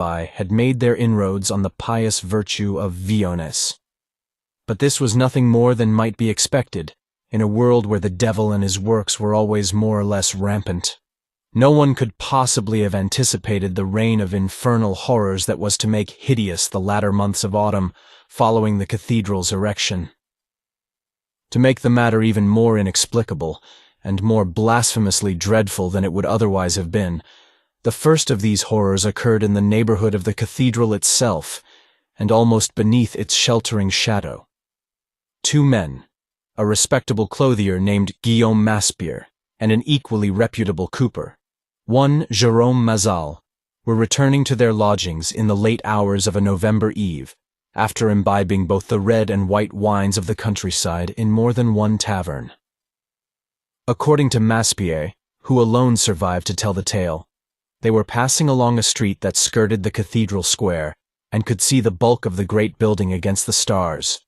had made their inroads on the pious virtue of Holiness. But this was nothing more than might be expected, in a world where the devil and his works were always more or less rampant. No one could possibly have anticipated the reign of infernal horrors that was to make hideous the latter months of autumn following the cathedral's erection. To make the matter even more inexplicable, and more blasphemously dreadful than it would otherwise have been, the first of these horrors occurred in the neighborhood of the cathedral itself, and almost beneath its sheltering shadow. 2 men, a respectable clothier named Guillaume Maspierre, and an equally reputable cooper, one Jérôme Mazal, were returning to their lodgings in the late hours of a November eve, after imbibing both the red and white wines of the countryside in more than one tavern. According to Maspierre, who alone survived to tell the tale, they were passing along a street that skirted the cathedral square and could see the bulk of the great building against the stars,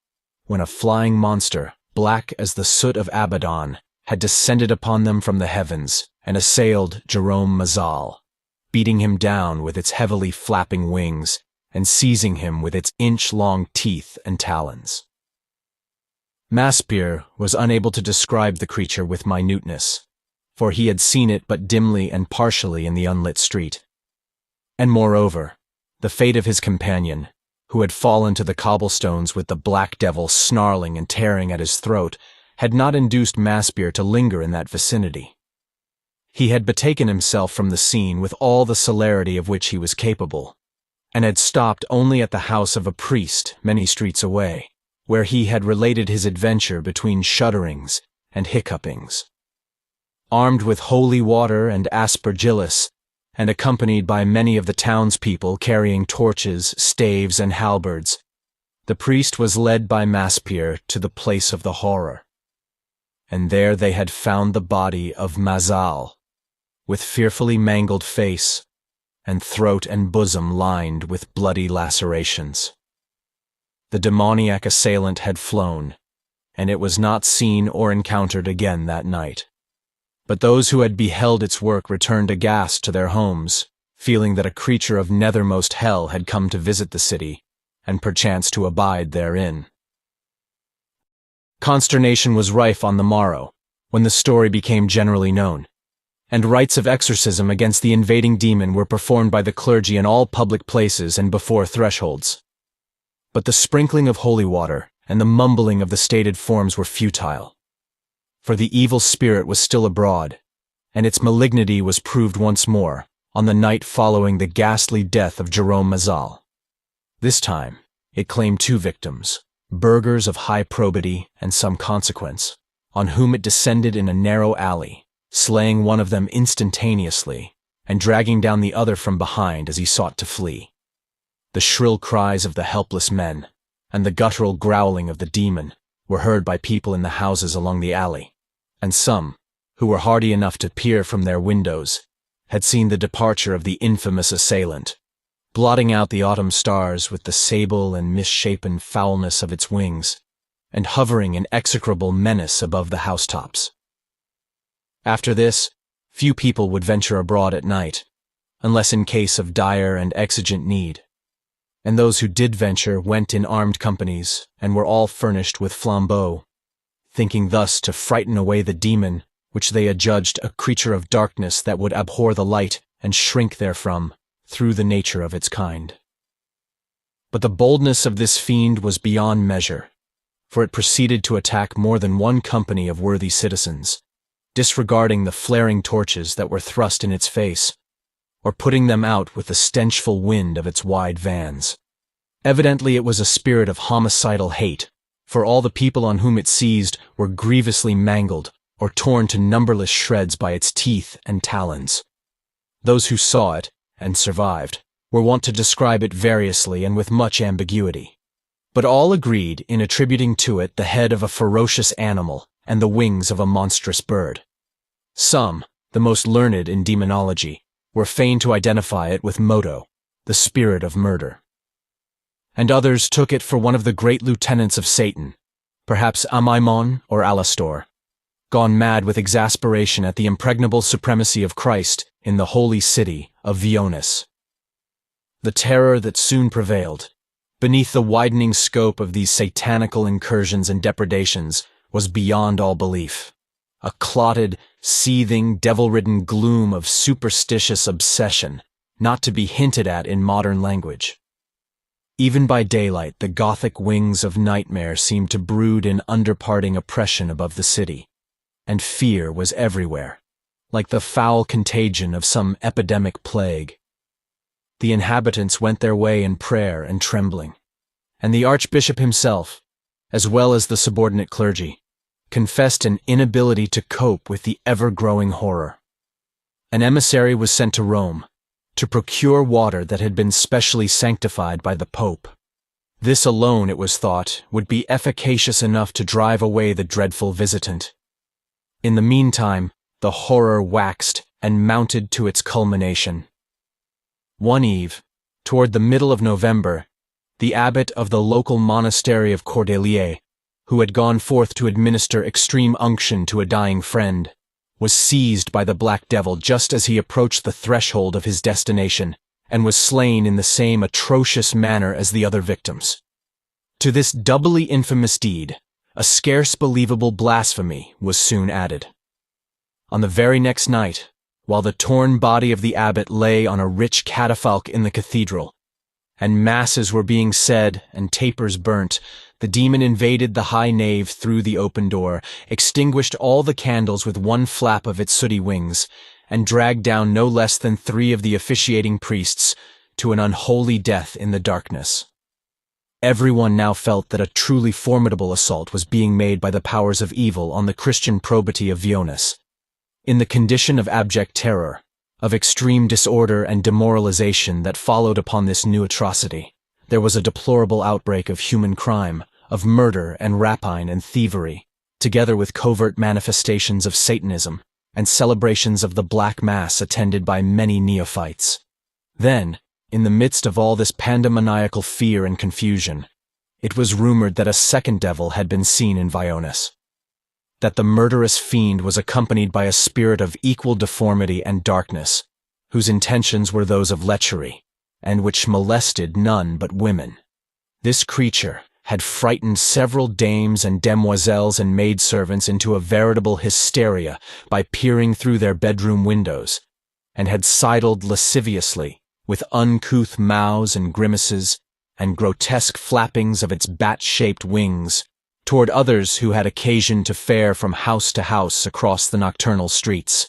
when a flying monster, black as the soot of Abaddon, had descended upon them from the heavens and assailed Jérôme Mazal, beating him down with its heavily flapping wings and seizing him with its inch-long teeth and talons. Maspierre was unable to describe the creature with minuteness, for he had seen it but dimly and partially in the unlit street. And moreover, the fate of his companion, who had fallen to the cobblestones with the black devil snarling and tearing at his throat, had not induced Maspierre to linger in that vicinity. He had betaken himself from the scene with all the celerity of which he was capable, and had stopped only at the house of a priest many streets away, where he had related his adventure between shudderings and hiccupings. Armed with holy water and aspergillus, and accompanied by many of the townspeople carrying torches, staves, and halberds, the priest was led by Maspierre to the place of the horror. And there they had found the body of Mazal, with fearfully mangled face, and throat and bosom lined with bloody lacerations. The demoniac assailant had flown, and it was not seen or encountered again that night. But those who had beheld its work returned aghast to their homes, feeling that a creature of nethermost hell had come to visit the city, and perchance to abide therein. Consternation was rife on the morrow, when the story became generally known, and rites of exorcism against the invading demon were performed by the clergy in all public places and before thresholds. But the sprinkling of holy water and the mumbling of the stated forms were futile, for the evil spirit was still abroad, and its malignity was proved once more on the night following the ghastly death of Jérôme Mazal. This time, it claimed 2 victims, burghers of high probity and some consequence, on whom it descended in a narrow alley, slaying one of them instantaneously and dragging down the other from behind as he sought to flee. The shrill cries of the helpless men and the guttural growling of the demon were heard by people in the houses along the alley, and some, who were hardy enough to peer from their windows, had seen the departure of the infamous assailant, blotting out the autumn stars with the sable and misshapen foulness of its wings, and hovering in execrable menace above the housetops. After this, few people would venture abroad at night, unless in case of dire and exigent need, and those who did venture went in armed companies and were all furnished with flambeaux, thinking thus to frighten away the demon, which they adjudged a creature of darkness that would abhor the light and shrink therefrom, through the nature of its kind. But the boldness of this fiend was beyond measure, for it proceeded to attack more than one company of worthy citizens, disregarding the flaring torches that were thrust in its face, or putting them out with the stenchful wind of its wide vans. Evidently it was a spirit of homicidal hate, for all the people on whom it seized were grievously mangled or torn to numberless shreds by its teeth and talons. Those who saw it, and survived, were wont to describe it variously and with much ambiguity, but all agreed in attributing to it the head of a ferocious animal and the wings of a monstrous bird. Some, the most learned in demonology, were fain to identify it with Modo, the spirit of murder. And others took it for one of the great lieutenants of Satan, perhaps Amaimon or Alastor, gone mad with exasperation at the impregnable supremacy of Christ in the holy city of Holiness. The terror that soon prevailed, beneath the widening scope of these satanical incursions and depredations, was beyond all belief. A clotted, seething, devil-ridden gloom of superstitious obsession, not to be hinted at in modern language. Even by daylight, the gothic wings of nightmare seemed to brood in underparting oppression above the city, and fear was everywhere, like the foul contagion of some epidemic plague. The inhabitants went their way in prayer and trembling, and the archbishop himself, as well as the subordinate clergy, confessed an inability to cope with the ever-growing horror. An emissary was sent to Rome to procure water that had been specially sanctified by the Pope. This alone, it was thought, would be efficacious enough to drive away the dreadful visitant. In the meantime, the horror waxed and mounted to its culmination. One eve, toward the middle of November, the abbot of the local monastery of Cordelier, who had gone forth to administer extreme unction to a dying friend, was seized by the black devil just as he approached the threshold of his destination, and was slain in the same atrocious manner as the other victims. To this doubly infamous deed, a scarce believable blasphemy was soon added. On the very next night, while the torn body of the abbot lay on a rich catafalque in the cathedral, and masses were being said and tapers burnt, the demon invaded the high nave through the open door, extinguished all the candles with one flap of its sooty wings, and dragged down no less than 3 of the officiating priests to an unholy death in the darkness. Everyone now felt that a truly formidable assault was being made by the powers of evil on the Christian probity of Aviones. In the condition of abject terror, of extreme disorder and demoralization that followed upon this new atrocity, there was a deplorable outbreak of human crime, of murder and rapine and thievery, together with covert manifestations of Satanism and celebrations of the Black Mass attended by many neophytes. Then, in the midst of all this pandemoniacal fear and confusion, it was rumored that a second devil had been seen in Aviones, that the murderous fiend was accompanied by a spirit of equal deformity and darkness, whose intentions were those of lechery, and which molested none but women. This creature had frightened several dames and demoiselles and maidservants into a veritable hysteria by peering through their bedroom windows, and had sidled lasciviously, with uncouth mouths and grimaces, and grotesque flappings of its bat-shaped wings, toward others who had occasion to fare from house to house across the nocturnal streets.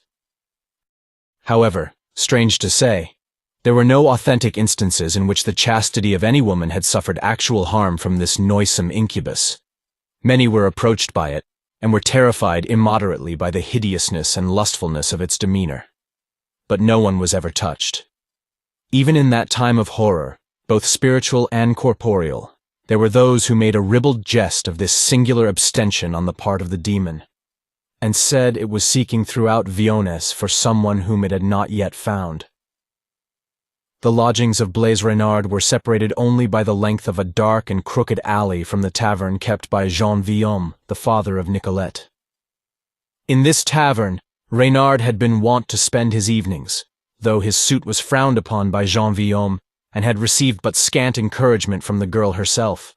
However, strange to say, there were no authentic instances in which the chastity of any woman had suffered actual harm from this noisome incubus. Many were approached by it, and were terrified immoderately by the hideousness and lustfulness of its demeanor. But no one was ever touched. Even in that time of horror, both spiritual and corporeal, there were those who made a ribald jest of this singular abstention on the part of the demon, and said it was seeking throughout Aviones for someone whom it had not yet found. The lodgings of Blaise Reynard were separated only by the length of a dark and crooked alley from the tavern kept by Jean Villaume, the father of Nicolette. In this tavern, Reynard had been wont to spend his evenings, though his suit was frowned upon by Jean Villaume and had received but scant encouragement from the girl herself.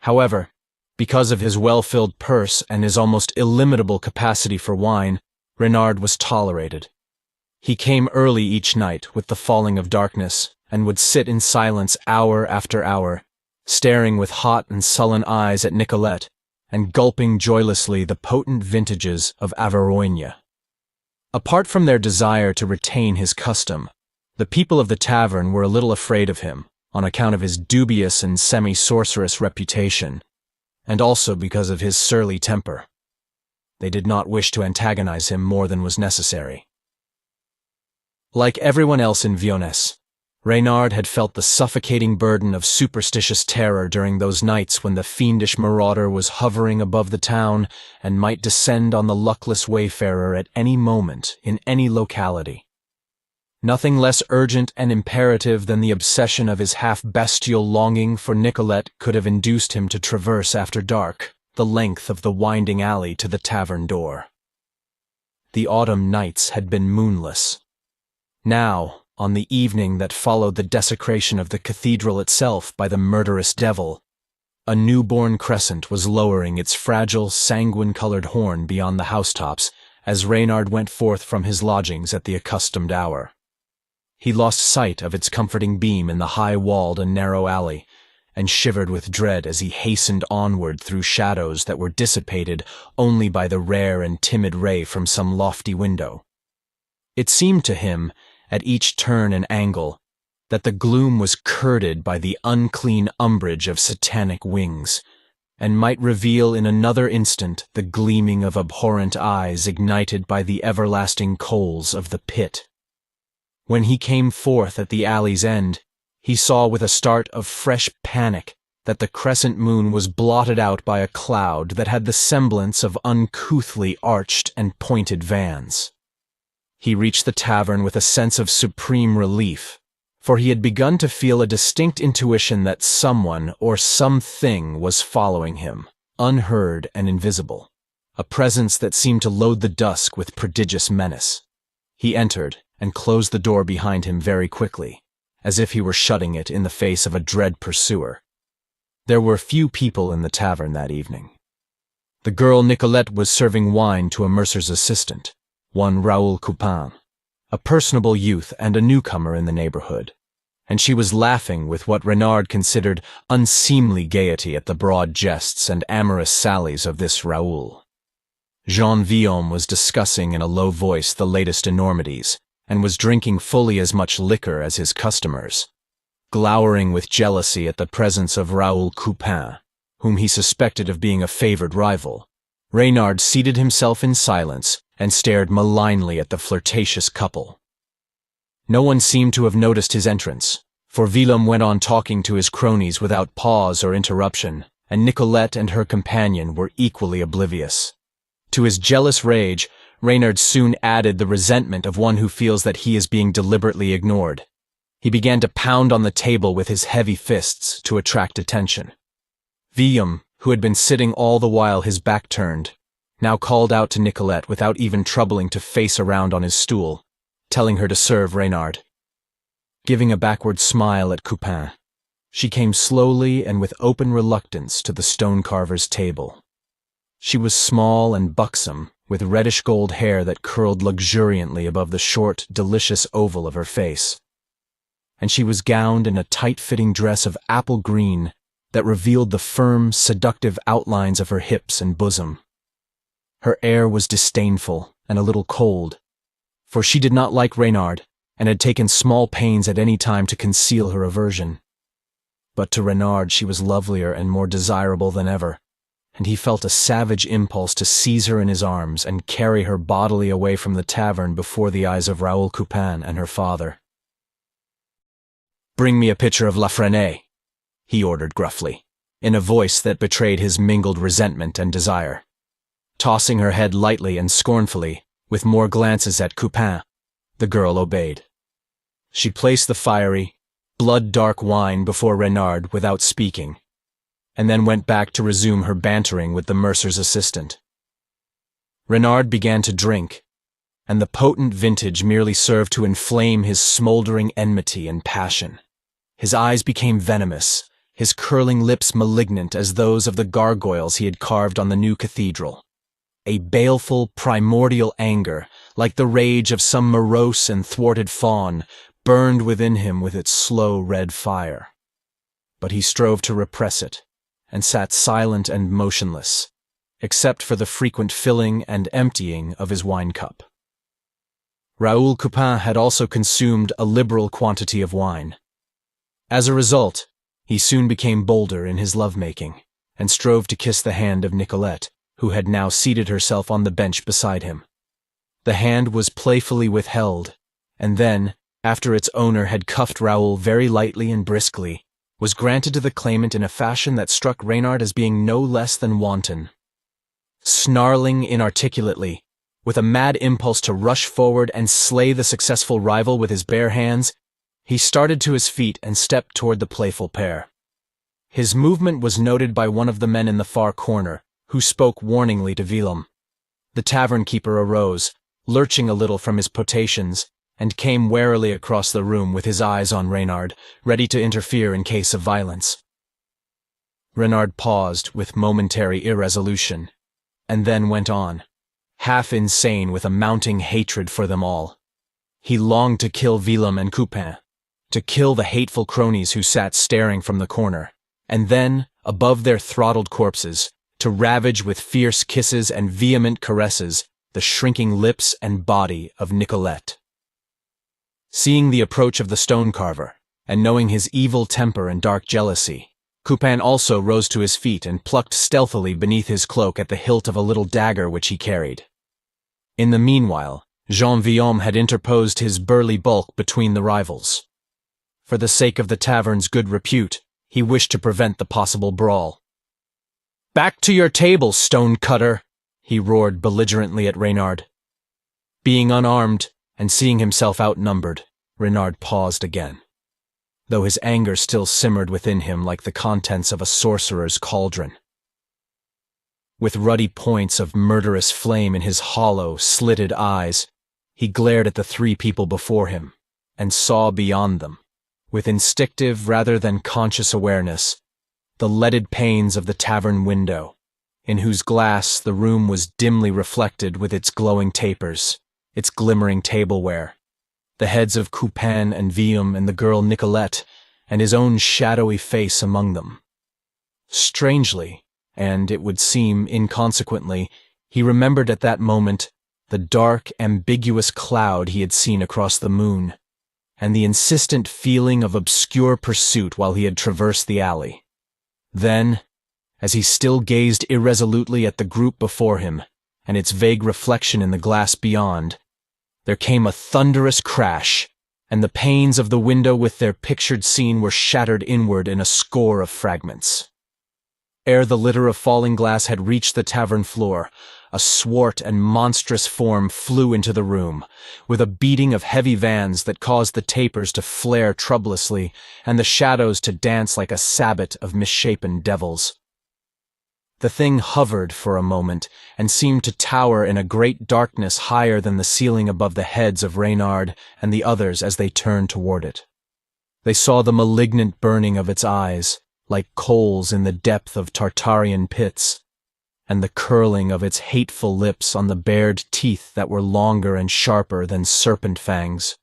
However, because of his well-filled purse and his almost illimitable capacity for wine, Reynard was tolerated. He came early each night with the falling of darkness, and would sit in silence hour after hour, staring with hot and sullen eyes at Nicolette, and gulping joylessly the potent vintages of Averoigne. Apart from their desire to retain his custom, the people of the tavern were a little afraid of him, on account of his dubious and semi-sorcerous reputation, and also because of his surly temper. They did not wish to antagonize him more than was necessary. Like everyone else in Aviones, Reynard had felt the suffocating burden of superstitious terror during those nights when the fiendish marauder was hovering above the town and might descend on the luckless wayfarer at any moment in any locality. Nothing less urgent and imperative than the obsession of his half-bestial longing for Nicolette could have induced him to traverse after dark the length of the winding alley to the tavern door. The autumn nights had been moonless. Now, on the evening that followed the desecration of the cathedral itself by the murderous devil, a newborn crescent was lowering its fragile, sanguine-colored horn beyond the housetops as Reynard went forth from his lodgings at the accustomed hour. He lost sight of its comforting beam in the high-walled and narrow alley, and shivered with dread as he hastened onward through shadows that were dissipated only by the rare and timid ray from some lofty window. It seemed to him, at each turn and angle, that the gloom was curded by the unclean umbrage of satanic wings, and might reveal in another instant the gleaming of abhorrent eyes ignited by the everlasting coals of the pit. When he came forth at the alley's end, he saw with a start of fresh panic that the crescent moon was blotted out by a cloud that had the semblance of uncouthly arched and pointed vans. He reached the tavern with a sense of supreme relief, for he had begun to feel a distinct intuition that someone or something was following him, unheard and invisible, a presence that seemed to load the dusk with prodigious menace. He entered and closed the door behind him very quickly, as if he were shutting it in the face of a dread pursuer. There were few people in the tavern that evening. The girl Nicolette was serving wine to a mercer's assistant, one Raoul Coupin, a personable youth and a newcomer in the neighborhood, and she was laughing with what Renard considered unseemly gaiety at the broad jests and amorous sallies of this Raoul. Jean Villaume was discussing in a low voice the latest enormities, and was drinking fully as much liquor as his customers, glowering with jealousy at the presence of Raoul Coupin, whom he suspected of being a favored rival. Reynard seated himself in silence and stared malignly at the flirtatious couple. No one seemed to have noticed his entrance, for Villaume went on talking to his cronies without pause or interruption, and Nicolette and her companion were equally oblivious. To his jealous rage, Reynard soon added the resentment of one who feels that he is being deliberately ignored. He began to pound on the table with his heavy fists to attract attention. Villaume, who had been sitting all the while his back turned, now called out to Nicolette without even troubling to face around on his stool, telling her to serve Reynard. Giving a backward smile at Coupin, she came slowly and with open reluctance to the stone-carver's table. She was small and buxom, with reddish-gold hair that curled luxuriantly above the short, delicious oval of her face, and she was gowned in a tight-fitting dress of apple green that revealed the firm, seductive outlines of her hips and bosom. Her air was disdainful and a little cold, for she did not like Reynard and had taken small pains at any time to conceal her aversion. But to Reynard she was lovelier and more desirable than ever, and he felt a savage impulse to seize her in his arms and carry her bodily away from the tavern before the eyes of Raoul Coupin and her father. "Bring me a pitcher of Lafresnaye," he ordered gruffly, in a voice that betrayed his mingled resentment and desire. Tossing her head lightly and scornfully, with more glances at Coupin, the girl obeyed. She placed the fiery, blood-dark wine before Reynard without speaking, and then went back to resume her bantering with the mercer's assistant. Reynard began to drink, and the potent vintage merely served to inflame his smoldering enmity and passion. His eyes became venomous, his curling lips malignant as those of the gargoyles he had carved on the new cathedral. A baleful, primordial anger, like the rage of some morose and thwarted faun, burned within him with its slow red fire. But he strove to repress it, and sat silent and motionless, except for the frequent filling and emptying of his wine-cup. Raoul Coupin had also consumed a liberal quantity of wine. As a result, he soon became bolder in his love-making, and strove to kiss the hand of Nicolette, who had now seated herself on the bench beside him. The hand was playfully withheld, and then, after its owner had cuffed Raoul very lightly and briskly, was granted to the claimant in a fashion that struck Reynard as being no less than wanton. Snarling inarticulately, with a mad impulse to rush forward and slay the successful rival with his bare hands, he started to his feet and stepped toward the playful pair. His movement was noted by one of the men in the far corner, who spoke warningly to Villaume. The tavern keeper arose, lurching a little from his potations, and came warily across the room with his eyes on Reynard, ready to interfere in case of violence. Reynard paused with momentary irresolution, and then went on, half insane with a mounting hatred for them all. He longed to kill Ylourgne and Coupin, to kill the hateful cronies who sat staring from the corner, and then, above their throttled corpses, to ravage with fierce kisses and vehement caresses the shrinking lips and body of Nicolette. Seeing the approach of the stone carver, and knowing his evil temper and dark jealousy, Coupin also rose to his feet and plucked stealthily beneath his cloak at the hilt of a little dagger which he carried. In the meanwhile, Jean Villaume had interposed his burly bulk between the rivals. For the sake of the tavern's good repute, he wished to prevent the possible brawl. "Back to your table, stone-cutter!" he roared belligerently at Reynard. Being unarmed, and seeing himself outnumbered, Reynard paused again, though his anger still simmered within him like the contents of a sorcerer's cauldron. With ruddy points of murderous flame in his hollow, slitted eyes, he glared at the three people before him, and saw beyond them, with instinctive rather than conscious awareness, the leaded panes of the tavern window, in whose glass the room was dimly reflected with its glowing tapers, its glimmering tableware, the heads of Coupin and Villaume and the girl Nicolette, and his own shadowy face among them. Strangely, and it would seem inconsequently, he remembered at that moment the dark, ambiguous cloud he had seen across the moon, and the insistent feeling of obscure pursuit while he had traversed the alley. Then, as he still gazed irresolutely at the group before him, and its vague reflection in the glass beyond, there came a thunderous crash, and the panes of the window with their pictured scene were shattered inward in a score of fragments. Ere the litter of falling glass had reached the tavern floor, a swart and monstrous form flew into the room, with a beating of heavy vans that caused the tapers to flare troublously and the shadows to dance like a sabbat of misshapen devils. The thing hovered for a moment and seemed to tower in a great darkness higher than the ceiling above the heads of Reynard and the others as they turned toward it. They saw the malignant burning of its eyes, like coals in the depth of Tartarian pits, and the curling of its hateful lips on the bared teeth that were longer and sharper than serpent fangs.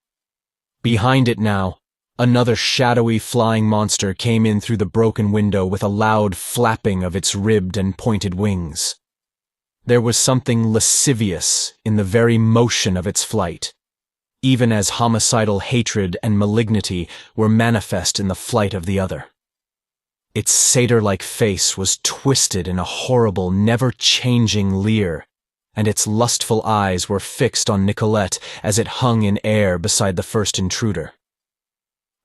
Behind it now, another shadowy flying monster came in through the broken window with a loud flapping of its ribbed and pointed wings. There was something lascivious in the very motion of its flight, even as homicidal hatred and malignity were manifest in the flight of the other. Its satyr-like face was twisted in a horrible, never-changing leer, and its lustful eyes were fixed on Nicolette as it hung in air beside the first intruder.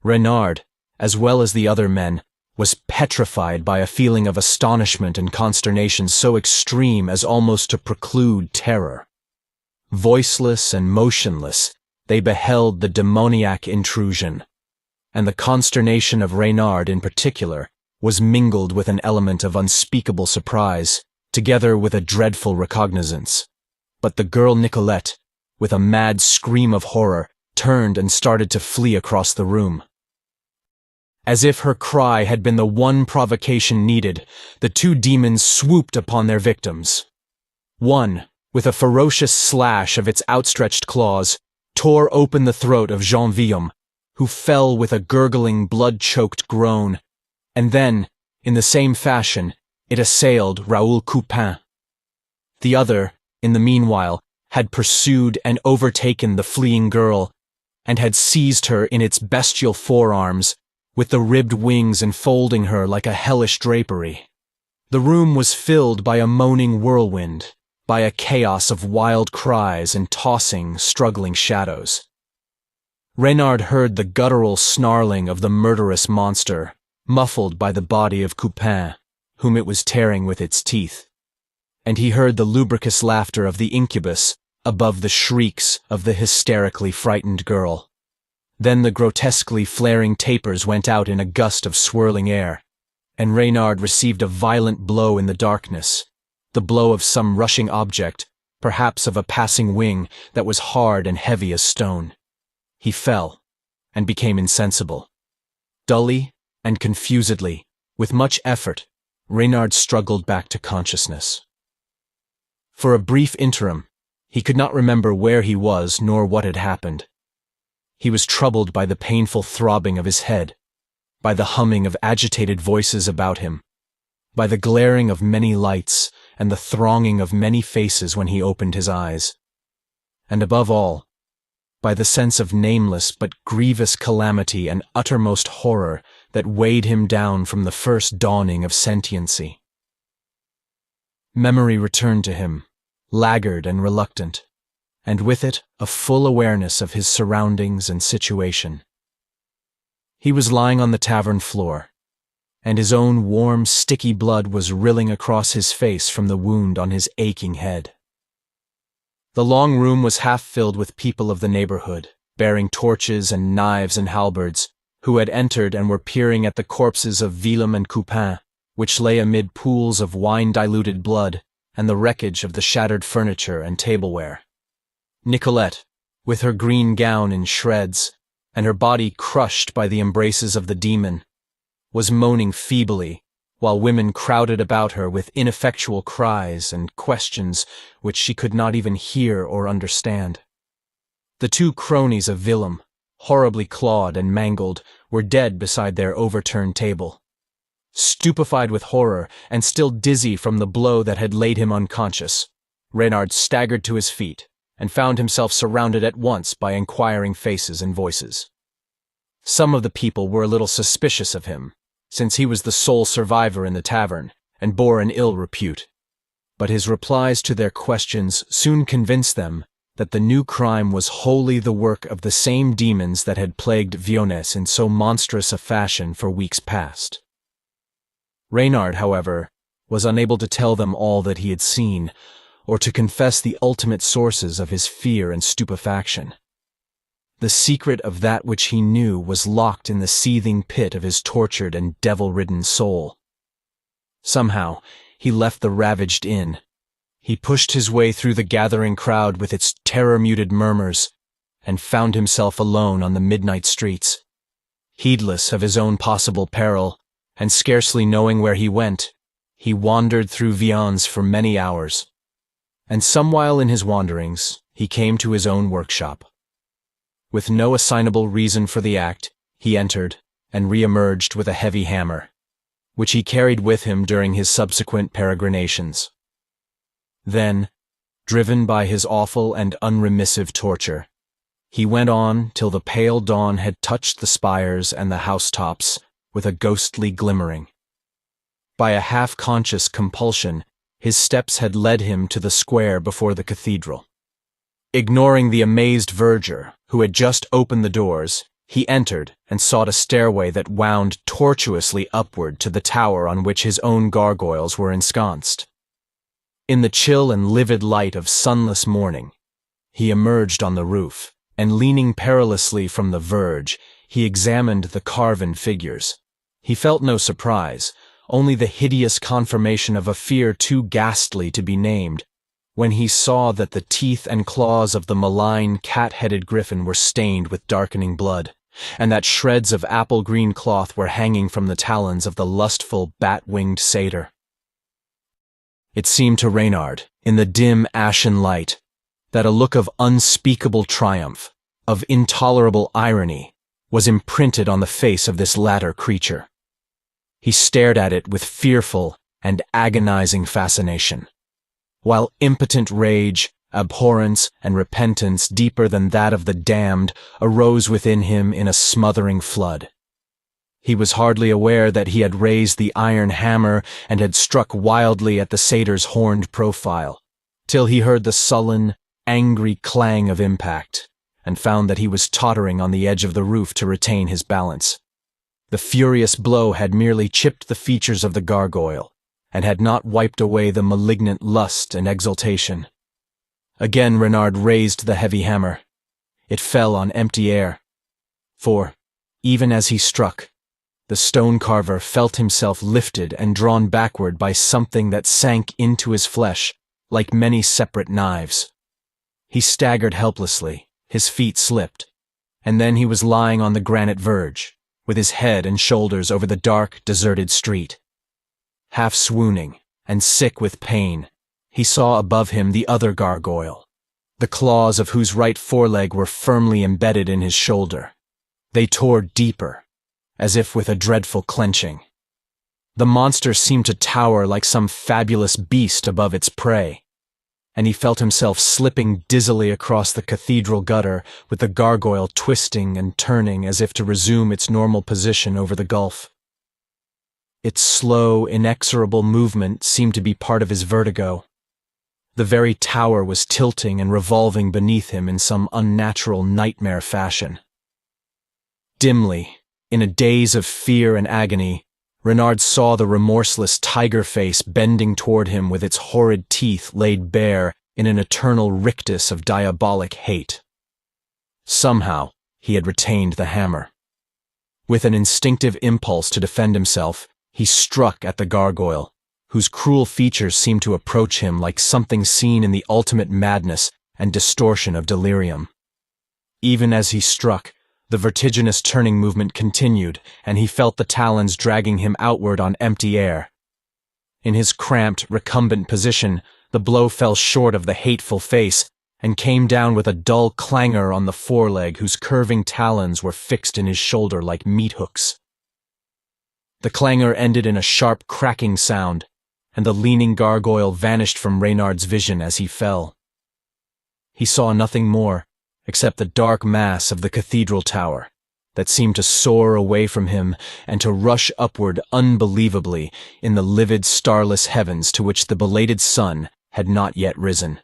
Reynard, as well as the other men, was petrified by a feeling of astonishment and consternation so extreme as almost to preclude terror. Voiceless and motionless, they beheld the demoniac intrusion, and the consternation of Reynard in particular was mingled with an element of unspeakable surprise, together with a dreadful recognizance. But the girl Nicolette, with a mad scream of horror, turned and started to flee across the room. As if her cry had been the one provocation needed, the two demons swooped upon their victims. One, with a ferocious slash of its outstretched claws, tore open the throat of Jean Villaume, who fell with a gurgling, blood-choked groan, and then, in the same fashion, it assailed Raoul Coupin. The other, in the meanwhile, had pursued and overtaken the fleeing girl, and had seized her in its bestial forearms, with the ribbed wings enfolding her like a hellish drapery. The room was filled by a moaning whirlwind, by a chaos of wild cries and tossing, struggling shadows. Reynard heard the guttural snarling of the murderous monster, muffled by the body of Coupin, whom it was tearing with its teeth, and he heard the lubricous laughter of the incubus above the shrieks of the hysterically frightened girl. Then the grotesquely flaring tapers went out in a gust of swirling air, and Reynard received a violent blow in the darkness, the blow of some rushing object, perhaps of a passing wing, that was hard and heavy as stone. He fell, and became insensible. Dully and confusedly, with much effort, Reynard struggled back to consciousness. For a brief interim, he could not remember where he was nor what had happened. He was troubled by the painful throbbing of his head, by the humming of agitated voices about him, by the glaring of many lights and the thronging of many faces when he opened his eyes, and above all, by the sense of nameless but grievous calamity and uttermost horror that weighed him down from the first dawning of sentiency. Memory returned to him, laggard and reluctant, and with it a full awareness of his surroundings and situation. He was lying on the tavern floor, and his own warm, sticky blood was rilling across his face from the wound on his aching head. The long room was half filled with people of the neighborhood, bearing torches and knives and halberds, who had entered and were peering at the corpses of Willem and Coupin, which lay amid pools of wine-diluted blood and the wreckage of the shattered furniture and tableware. Nicolette, with her green gown in shreds, and her body crushed by the embraces of the demon, was moaning feebly, while women crowded about her with ineffectual cries and questions which she could not even hear or understand. The two cronies of Willem, horribly clawed and mangled, were dead beside their overturned table. Stupefied with horror and still dizzy from the blow that had laid him unconscious, Reynard staggered to his feet and found himself surrounded at once by inquiring faces and voices. Some of the people were a little suspicious of him, since he was the sole survivor in the tavern and bore an ill repute. But his replies to their questions soon convinced them that the new crime was wholly the work of the same demons that had plagued Averoigne in so monstrous a fashion for weeks past. Reynard, however, was unable to tell them all that he had seen, or to confess the ultimate sources of his fear and stupefaction. The secret of that which he knew was locked in the seething pit of his tortured and devil-ridden soul. Somehow, he left the ravaged inn. He pushed his way through the gathering crowd with its terror-muted murmurs, and found himself alone on the midnight streets. Heedless of his own possible peril, and scarcely knowing where he went, he wandered through Vians for many hours. And somewhile in his wanderings, he came to his own workshop. With no assignable reason for the act, he entered and re-emerged with a heavy hammer, which he carried with him during his subsequent peregrinations. Then, driven by his awful and unremissive torture, he went on till the pale dawn had touched the spires and the housetops with a ghostly glimmering. By a half-conscious compulsion, his steps had led him to the square before the cathedral. Ignoring the amazed verger, who had just opened the doors, he entered and sought a stairway that wound tortuously upward to the tower on which his own gargoyles were ensconced. In the chill and livid light of sunless morning, he emerged on the roof, and leaning perilously from the verge, he examined the carven figures. He felt no surprise, only the hideous confirmation of a fear too ghastly to be named, when he saw that the teeth and claws of the malign cat-headed griffin were stained with darkening blood, and that shreds of apple-green cloth were hanging from the talons of the lustful, bat-winged satyr. It seemed to Reynard, in the dim, ashen light, that a look of unspeakable triumph, of intolerable irony, was imprinted on the face of this latter creature. He stared at it with fearful and agonizing fascination, while impotent rage, abhorrence, and repentance deeper than that of the damned arose within him in a smothering flood. He was hardly aware that he had raised the iron hammer and had struck wildly at the satyr's horned profile, till he heard the sullen, angry clang of impact, and found that he was tottering on the edge of the roof to retain his balance. The furious blow had merely chipped the features of the gargoyle, and had not wiped away the malignant lust and exultation. Again Reynard raised the heavy hammer. It fell on empty air, for, even as he struck, the stone carver felt himself lifted and drawn backward by something that sank into his flesh like many separate knives. He staggered helplessly, his feet slipped, and then he was lying on the granite verge, with his head and shoulders over the dark, deserted street. Half swooning and sick with pain, he saw above him the other gargoyle, the claws of whose right foreleg were firmly embedded in his shoulder. They tore deeper, as if with a dreadful clenching. The monster seemed to tower like some fabulous beast above its prey, and he felt himself slipping dizzily across the cathedral gutter with the gargoyle twisting and turning as if to resume its normal position over the gulf. Its slow, inexorable movement seemed to be part of his vertigo. The very tower was tilting and revolving beneath him in some unnatural nightmare fashion. Dimly, in a daze of fear and agony, Renard saw the remorseless tiger face bending toward him with its horrid teeth laid bare in an eternal rictus of diabolic hate. Somehow, he had retained the hammer. With an instinctive impulse to defend himself, he struck at the gargoyle, whose cruel features seemed to approach him like something seen in the ultimate madness and distortion of delirium. Even as he struck, the vertiginous turning movement continued, and he felt the talons dragging him outward on empty air. In his cramped, recumbent position, the blow fell short of the hateful face, and came down with a dull clangor on the foreleg whose curving talons were fixed in his shoulder like meat hooks. The clangor ended in a sharp cracking sound, and the leaning gargoyle vanished from Reynard's vision as he fell. He saw nothing more, except the dark mass of the cathedral tower, that seemed to soar away from him and to rush upward unbelievably in the livid starless heavens to which the belated sun had not yet risen.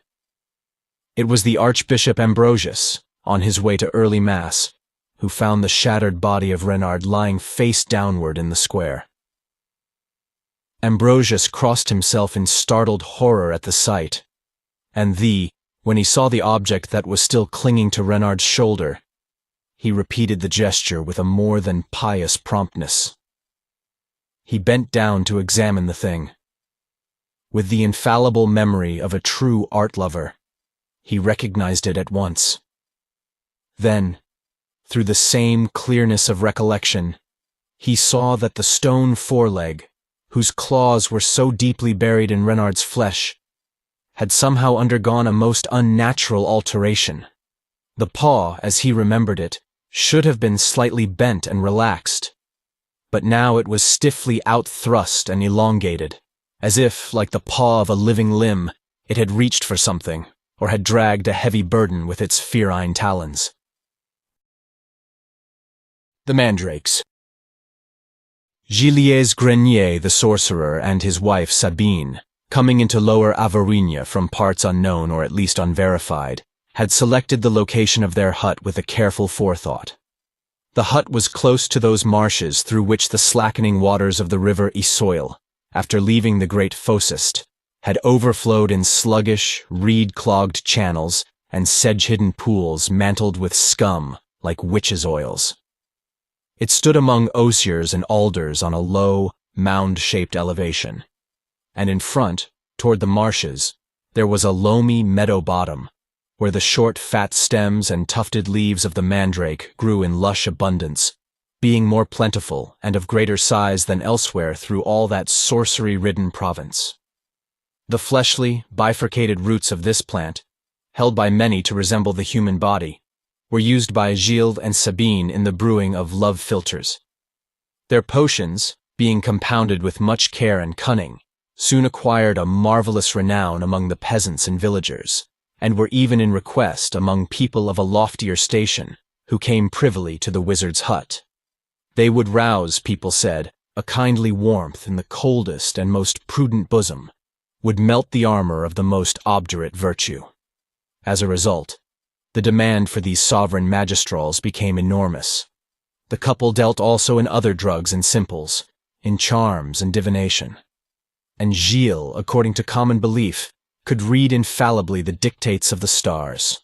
It was the Archbishop Ambrosius, on his way to early Mass, who found the shattered body of Renard lying face downward in the square. Ambrosius crossed himself in startled horror at the sight, and when he saw the object that was still clinging to Renard's shoulder, he repeated the gesture with a more than pious promptness. He bent down to examine the thing. With the infallible memory of a true art lover, he recognized it at once. Then, through the same clearness of recollection, he saw that the stone foreleg, whose claws were so deeply buried in Renard's flesh, had somehow undergone a most unnatural alteration. The paw, as he remembered it, should have been slightly bent and relaxed, but now it was stiffly outthrust and elongated, as if, like the paw of a living limb, it had reached for something, or had dragged a heavy burden with its ferine talons. The Mandrakes. Gilles Grenier, the sorcerer, and his wife Sabine, coming into Lower Averoigne from parts unknown or at least unverified, had selected the location of their hut with a careful forethought. The hut was close to those marshes through which the slackening waters of the river Issoyle, after leaving the great Fosist, had overflowed in sluggish, reed-clogged channels and sedge-hidden pools mantled with scum like witches' oils. It stood among osiers and alders on a low, mound-shaped elevation, and in front, toward the marshes, there was a loamy meadow bottom, where the short, fat stems and tufted leaves of the mandrake grew in lush abundance, being more plentiful and of greater size than elsewhere through all that sorcery-ridden province. The fleshly, bifurcated roots of this plant, held by many to resemble the human body, were used by Gilles and Sabine in the brewing of love philters. Their potions, being compounded with much care and cunning, soon acquired a marvelous renown among the peasants and villagers, and were even in request among people of a loftier station who came privily to the wizard's hut. They would rouse, people said, a kindly warmth in the coldest and most prudent bosom, would melt the armor of the most obdurate virtue. As a result, the demand for these sovereign magistrals became enormous. The couple dealt also in other drugs and simples, in charms and divination. And Gilles, according to common belief, could read infallibly the dictates of the stars.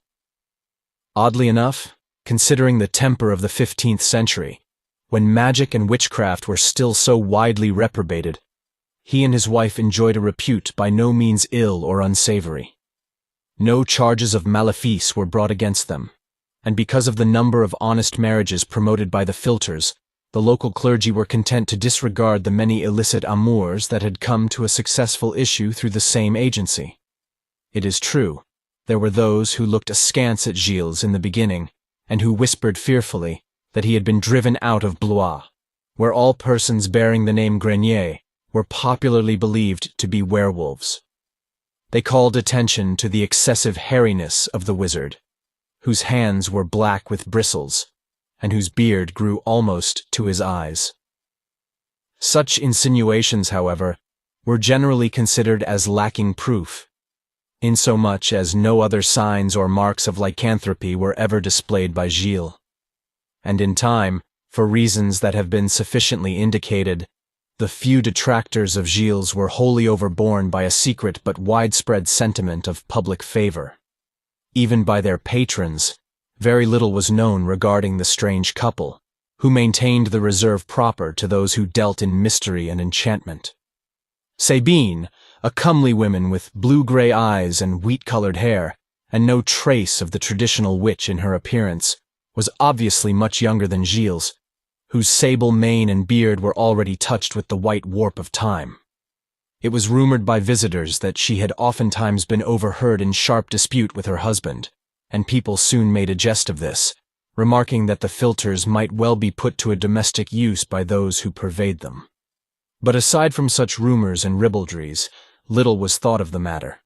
Oddly enough, considering the temper of the 15th century, when magic and witchcraft were still so widely reprobated, he and his wife enjoyed a repute by no means ill or unsavory. No charges of malefice were brought against them, and because of the number of honest marriages promoted by the philters, the local clergy were content to disregard the many illicit amours that had come to a successful issue through the same agency. It is true, there were those who looked askance at Gilles in the beginning, and who whispered fearfully that he had been driven out of Blois, where all persons bearing the name Grenier were popularly believed to be werewolves. They called attention to the excessive hairiness of the wizard, whose hands were black with bristles, and whose beard grew almost to his eyes. Such insinuations, however, were generally considered as lacking proof, insomuch as no other signs or marks of lycanthropy were ever displayed by Gilles. And in time, for reasons that have been sufficiently indicated, the few detractors of Gilles were wholly overborne by a secret but widespread sentiment of public favor. Even by their patrons, very little was known regarding the strange couple, who maintained the reserve proper to those who dealt in mystery and enchantment. Sabine, a comely woman with blue-gray eyes and wheat-colored hair, and no trace of the traditional witch in her appearance, was obviously much younger than Gilles, whose sable mane and beard were already touched with the white warp of time. It was rumored by visitors that she had oftentimes been overheard in sharp dispute with her husband, and people soon made a jest of this, remarking that the philters might well be put to a domestic use by those who purveyed them. But aside from such rumors and ribaldries, little was thought of the matter.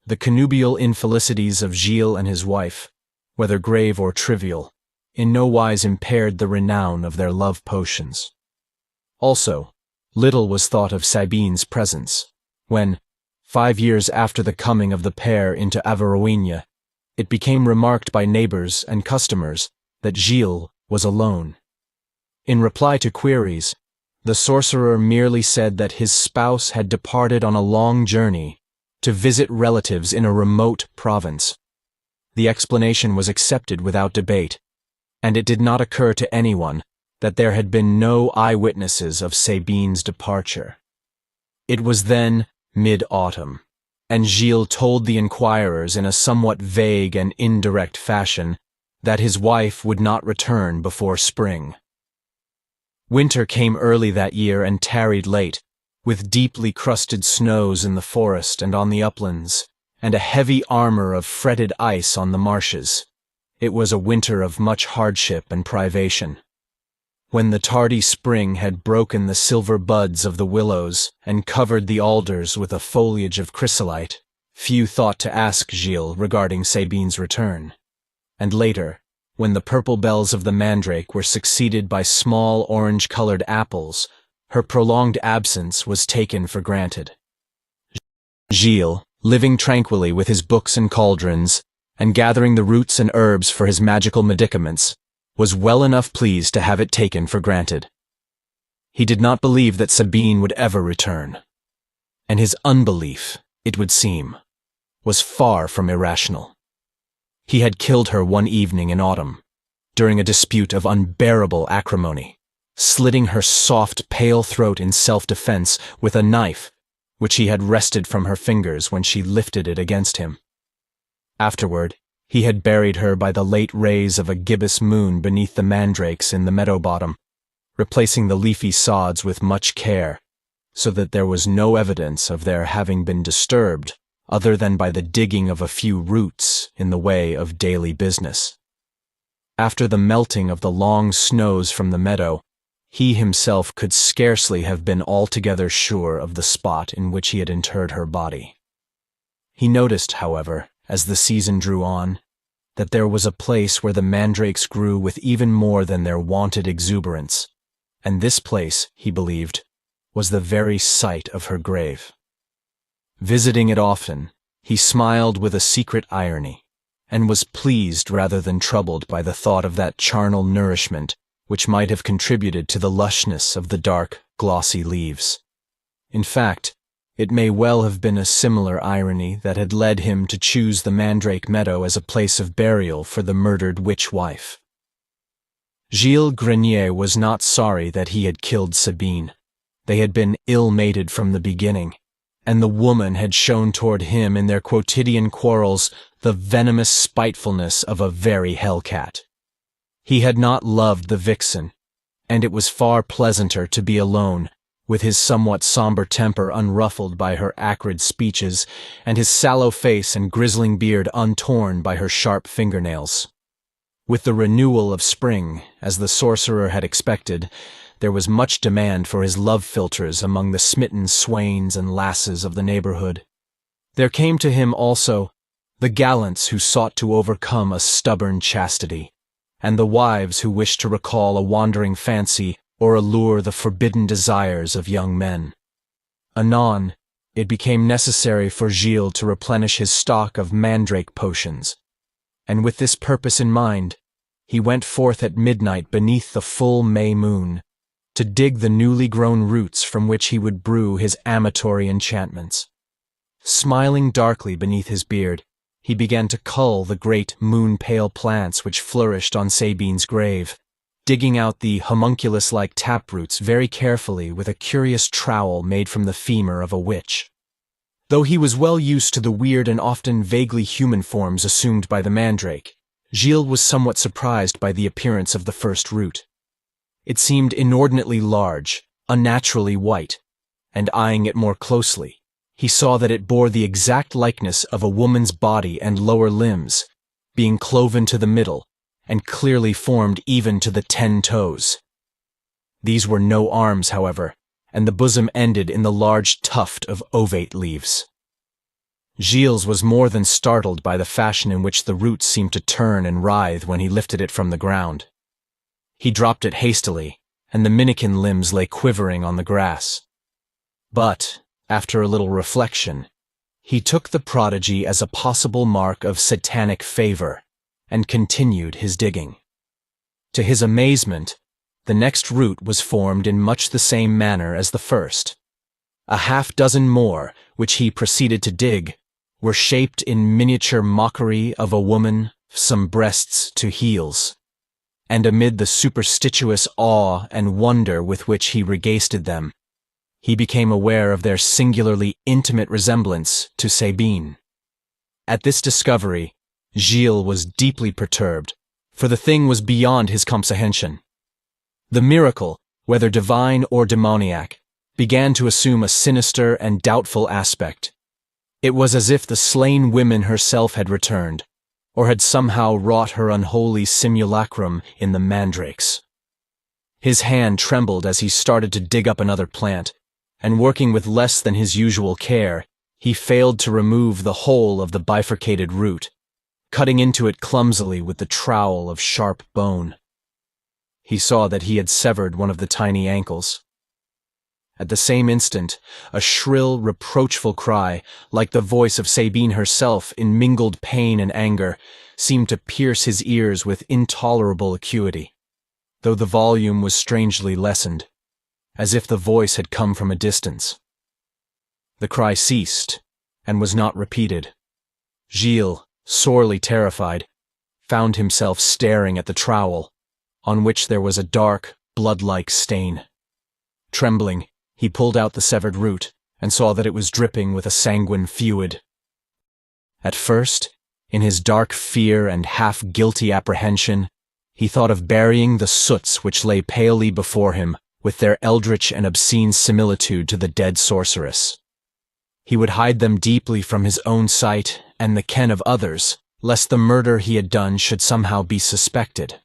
The connubial infelicities of Gilles and his wife, whether grave or trivial, in no wise impaired the renown of their love potions. Also, little was thought of Sabine's presence, when, 5 years after the coming of the pair into Averoigne, it became remarked by neighbors and customers that Gilles was alone. In reply to queries, the sorcerer merely said that his spouse had departed on a long journey to visit relatives in a remote province. The explanation was accepted without debate, and it did not occur to anyone that there had been no eyewitnesses of Sabine's departure. It was then mid-autumn, and Gilles told the inquirers in a somewhat vague and indirect fashion that his wife would not return before spring. Winter came early that year and tarried late, with deeply crusted snows in the forest and on the uplands, and a heavy armor of fretted ice on the marshes. It was a winter of much hardship and privation. When the tardy spring had broken the silver buds of the willows and covered the alders with a foliage of chrysolite, few thought to ask Gilles regarding Sabine's return. And later, when the purple bells of the mandrake were succeeded by small orange-colored apples, her prolonged absence was taken for granted. Gilles, living tranquilly with his books and cauldrons, and gathering the roots and herbs for his magical medicaments, was well enough pleased to have it taken for granted. He did not believe that Sabine would ever return, and his unbelief, it would seem, was far from irrational. He had killed her one evening in autumn, during a dispute of unbearable acrimony, slitting her soft, pale throat in self-defense with a knife which he had wrested from her fingers when she lifted it against him. Afterward, he had buried her by the late rays of a gibbous moon beneath the mandrakes in the meadow bottom, replacing the leafy sods with much care, so that there was no evidence of their having been disturbed other than by the digging of a few roots in the way of daily business. After the melting of the long snows from the meadow, he himself could scarcely have been altogether sure of the spot in which he had interred her body. He noticed, however, as the season drew on, that there was a place where the mandrakes grew with even more than their wonted exuberance, and this place, he believed, was the very site of her grave. Visiting it often, he smiled with a secret irony, and was pleased rather than troubled by the thought of that charnel nourishment which might have contributed to the lushness of the dark, glossy leaves. In fact, it may well have been a similar irony that had led him to choose the Mandrake Meadow as a place of burial for the murdered witch-wife. Gilles Grenier was not sorry that he had killed Sabine. They had been ill-mated from the beginning, and the woman had shown toward him in their quotidian quarrels the venomous spitefulness of a very hellcat. He had not loved the vixen, and it was far pleasanter to be alone, with his somewhat somber temper unruffled by her acrid speeches, and his sallow face and grizzling beard untorn by her sharp fingernails. With the renewal of spring, as the sorcerer had expected, there was much demand for his love philters among the smitten swains and lasses of the neighborhood. There came to him also the gallants who sought to overcome a stubborn chastity, and the wives who wished to recall a wandering fancy or allure the forbidden desires of young men. Anon, it became necessary for Gilles to replenish his stock of mandrake potions, and with this purpose in mind, he went forth at midnight beneath the full May moon, to dig the newly grown roots from which he would brew his amatory enchantments. Smiling darkly beneath his beard, he began to cull the great moon-pale plants which flourished on Sabine's grave, digging out the homunculus-like taproots very carefully with a curious trowel made from the femur of a witch. Though he was well used to the weird and often vaguely human forms assumed by the mandrake, Gilles was somewhat surprised by the appearance of the first root. It seemed inordinately large, unnaturally white, and eyeing it more closely, he saw that it bore the exact likeness of a woman's body and lower limbs, being cloven to the middle, and clearly formed even to the 10 toes. These were no arms, however, and the bosom ended in the large tuft of ovate leaves. Gilles was more than startled by the fashion in which the roots seemed to turn and writhe when he lifted it from the ground. He dropped it hastily, and the minikin limbs lay quivering on the grass. But, after a little reflection, he took the prodigy as a possible mark of satanic favor, and continued his digging. To his amazement, the next root was formed in much the same manner as the first. A half-dozen more, which he proceeded to dig, were shaped in miniature mockery of a woman, some breasts to heels, and amid the superstitious awe and wonder with which he regasted them, he became aware of their singularly intimate resemblance to Sabine. At this discovery, Gilles was deeply perturbed, for the thing was beyond his comprehension. The miracle, whether divine or demoniac, began to assume a sinister and doubtful aspect. It was as if the slain woman herself had returned, or had somehow wrought her unholy simulacrum in the mandrakes. His hand trembled as he started to dig up another plant, and working with less than his usual care, he failed to remove the whole of the bifurcated root, cutting into it clumsily with the trowel of sharp bone. He saw that he had severed one of the tiny ankles. At the same instant, a shrill, reproachful cry, like the voice of Sabine herself in mingled pain and anger, seemed to pierce his ears with intolerable acuity, though the volume was strangely lessened, as if the voice had come from a distance. The cry ceased, and was not repeated. Gilles, sorely terrified, found himself staring at the trowel, on which there was a dark, blood-like stain. Trembling, he pulled out the severed root, and saw that it was dripping with a sanguine fluid. At first, in his dark fear and half-guilty apprehension, he thought of burying the soots which lay palely before him, with their eldritch and obscene similitude to the dead sorceress. He would hide them deeply from his own sight and the ken of others, lest the murder he had done should somehow be suspected.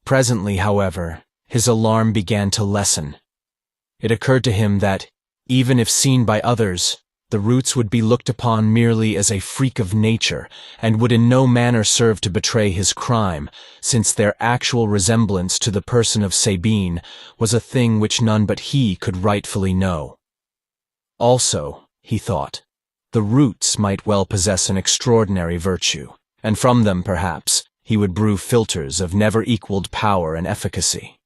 Presently, however, his alarm began to lessen. It occurred to him that, even if seen by others, the roots would be looked upon merely as a freak of nature, and would in no manner serve to betray his crime, since their actual resemblance to the person of Sabine was a thing which none but he could rightfully know. Also, he thought, the roots might well possess an extraordinary virtue, and from them, perhaps, he would brew philters of never-equaled power and efficacy.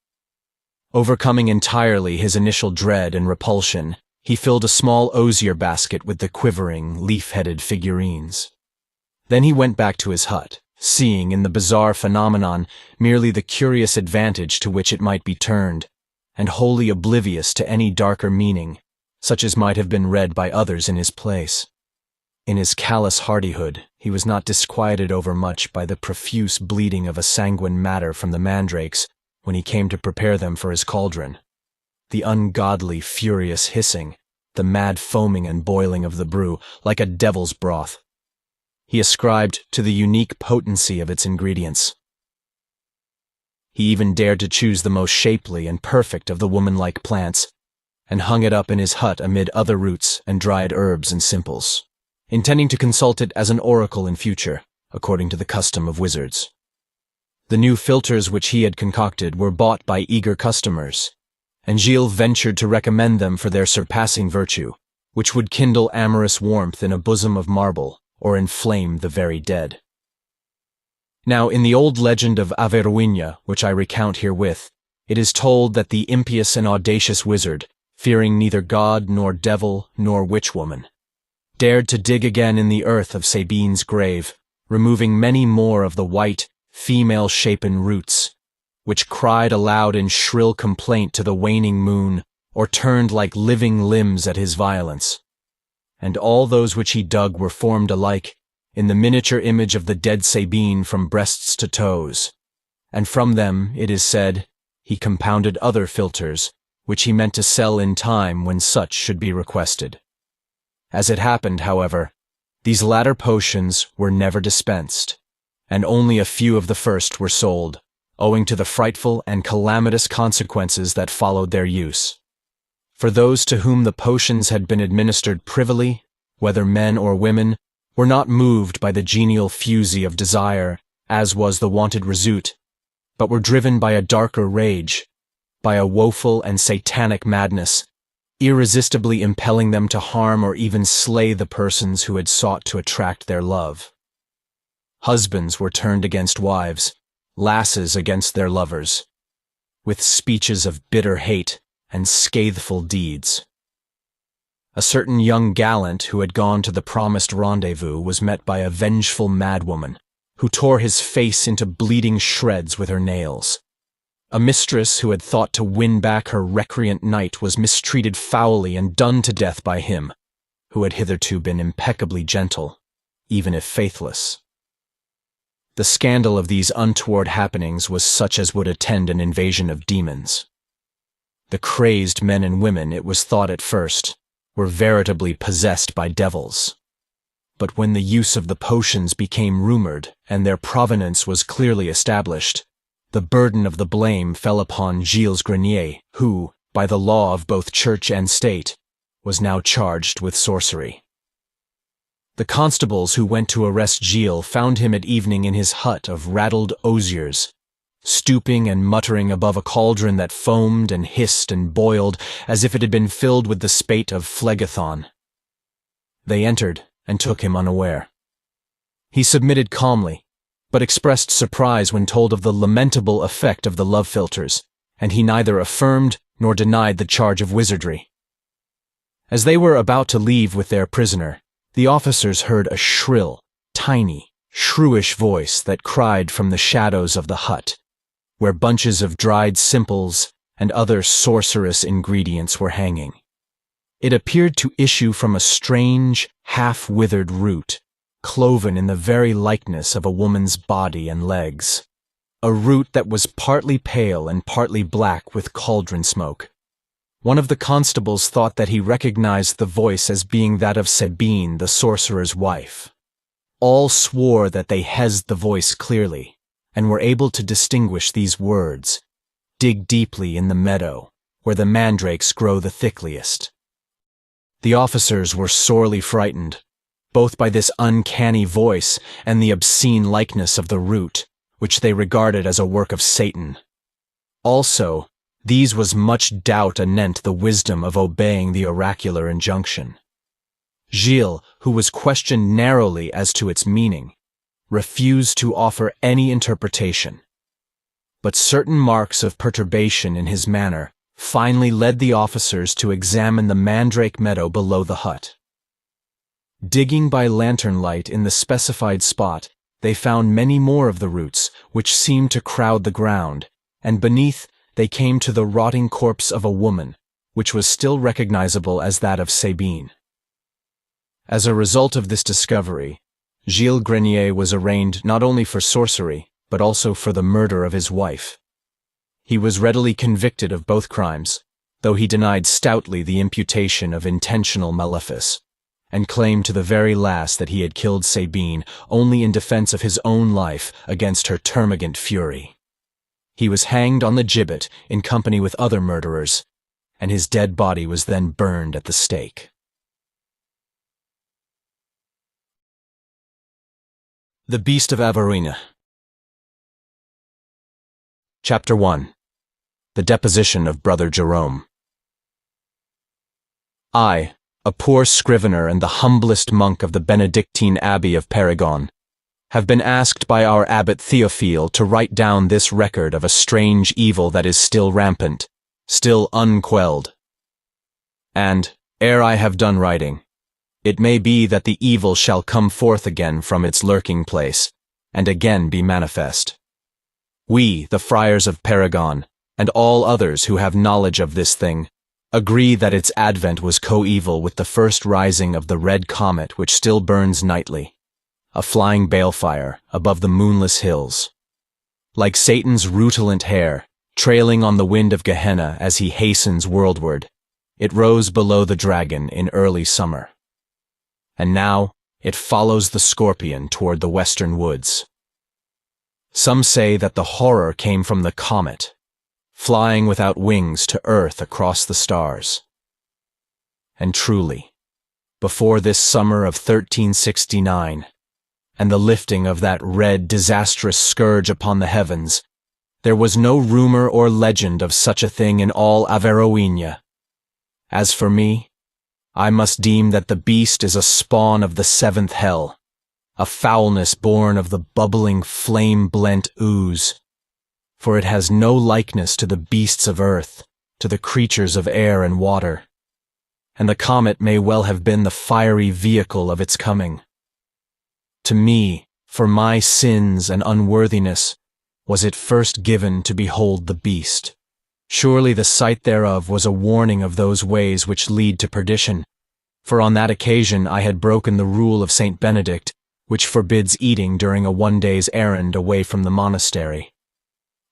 Overcoming entirely his initial dread and repulsion, he filled a small osier basket with the quivering, leaf-headed figurines. Then he went back to his hut, seeing in the bizarre phenomenon merely the curious advantage to which it might be turned, and wholly oblivious to any darker meaning, such as might have been read by others in his place. In his callous hardihood, he was not disquieted overmuch by the profuse bleeding of a sanguine matter from the Mandrakes when he came to prepare them for his cauldron. The ungodly, furious hissing, the mad foaming and boiling of the brew, like a devil's broth. He ascribed to the unique potency of its ingredients. He even dared to choose the most shapely and perfect of the woman-like plants, and hung it up in his hut amid other roots and dried herbs and simples, intending to consult it as an oracle in future, according to the custom of wizards. The new philters which he had concocted were bought by eager customers, and Gilles ventured to recommend them for their surpassing virtue, which would kindle amorous warmth in a bosom of marble, or inflame the very dead. Now, in the old legend of Averoigne, which I recount herewith, it is told that the impious and audacious wizard, fearing neither god nor devil nor witch-woman, dared to dig again in the earth of Sabine's grave, removing many more of the white, female-shapen roots, which cried aloud in shrill complaint to the waning moon, or turned like living limbs at his violence. And all those which he dug were formed alike, in the miniature image of the dead Sabine from breasts to toes, and from them, it is said, he compounded other philters, which he meant to sell in time when such should be requested. As it happened, however, these latter potions were never dispensed, and only a few of the first were sold, owing to the frightful and calamitous consequences that followed their use. For those to whom the potions had been administered privily, whether men or women, were not moved by the genial fusy of desire, as was the wonted result, but were driven by a darker rage, by a woeful and satanic madness, irresistibly impelling them to harm or even slay the persons who had sought to attract their love. Husbands were turned against wives, lasses against their lovers, with speeches of bitter hate and scatheful deeds. A certain young gallant who had gone to the promised rendezvous was met by a vengeful madwoman, who tore his face into bleeding shreds with her nails. A mistress who had thought to win back her recreant knight was mistreated foully and done to death by him, who had hitherto been impeccably gentle, even if faithless. The scandal of these untoward happenings was such as would attend an invasion of demons. The crazed men and women, it was thought at first, were veritably possessed by devils. But when the use of the potions became rumored and their provenance was clearly established, the burden of the blame fell upon Gilles Grenier, who, by the law of both church and state, was now charged with sorcery. The constables who went to arrest Gilles found him at evening in his hut of rattled osiers, stooping and muttering above a cauldron that foamed and hissed and boiled as if it had been filled with the spate of Phlegethon. They entered and took him unaware. He submitted calmly, but expressed surprise when told of the lamentable effect of the love philters, and he neither affirmed nor denied the charge of wizardry. As they were about to leave with their prisoner, the officers heard a shrill, tiny, shrewish voice that cried from the shadows of the hut, where bunches of dried simples and other sorcerous ingredients were hanging. It appeared to issue from a strange, half-withered root, cloven in the very likeness of a woman's body and legs, a root that was partly pale and partly black with cauldron smoke. One of the constables thought that he recognized the voice as being that of Sabine, the sorcerer's wife. All swore that they hezed the voice clearly, and were able to distinguish these words: "Dig deeply in the meadow, where the mandrakes grow the thickliest." The officers were sorely frightened, both by this uncanny voice and the obscene likeness of the root, which they regarded as a work of Satan. Also, these was much doubt anent the wisdom of obeying the oracular injunction. Gilles, who was questioned narrowly as to its meaning, refused to offer any interpretation. But certain marks of perturbation in his manner finally led the officers to examine the mandrake meadow below the hut. Digging by lantern light in the specified spot, they found many more of the roots, which seemed to crowd the ground, and beneath they came to the rotting corpse of a woman, which was still recognizable as that of Sabine. As a result of this discovery, Gilles Grenier was arraigned not only for sorcery, but also for the murder of his wife. He was readily convicted of both crimes, though he denied stoutly the imputation of intentional malefice, and claimed to the very last that he had killed Sabine only in defense of his own life against her termagant fury. He was hanged on the gibbet in company with other murderers, and his dead body was then burned at the stake. The Beast of Averoigne. Chapter 1. The Deposition of Brother Jerome. I, a poor scrivener and the humblest monk of the Benedictine Abbey of Paragon, have been asked by our abbot Théophile to write down this record of a strange evil that is still rampant, still unquelled. And, ere I have done writing, it may be that the evil shall come forth again from its lurking place, and again be manifest. We, the friars of Paragon, and all others who have knowledge of this thing, agree that its advent was coeval with the first rising of the red comet which still burns nightly, a flying balefire above the moonless hills. Like Satan's rutilant hair, trailing on the wind of Gehenna as he hastens worldward, it rose below the dragon in early summer. And now it follows the scorpion toward the western woods. Some say that the horror came from the comet, flying without wings to earth across the stars. And truly, before this summer of 1369, and the lifting of that red, disastrous scourge upon the heavens, there was no rumor or legend of such a thing in all Averoigne. As for me, I must deem that the beast is a spawn of the seventh hell, a foulness born of the bubbling, flame-blent ooze, for it has no likeness to the beasts of earth, to the creatures of air and water, and the comet may well have been the fiery vehicle of its coming. To me, for my sins and unworthiness, was it first given to behold the beast. Surely the sight thereof was a warning of those ways which lead to perdition, for on that occasion I had broken the rule of Saint Benedict, which forbids eating during a one-day's errand away from the monastery.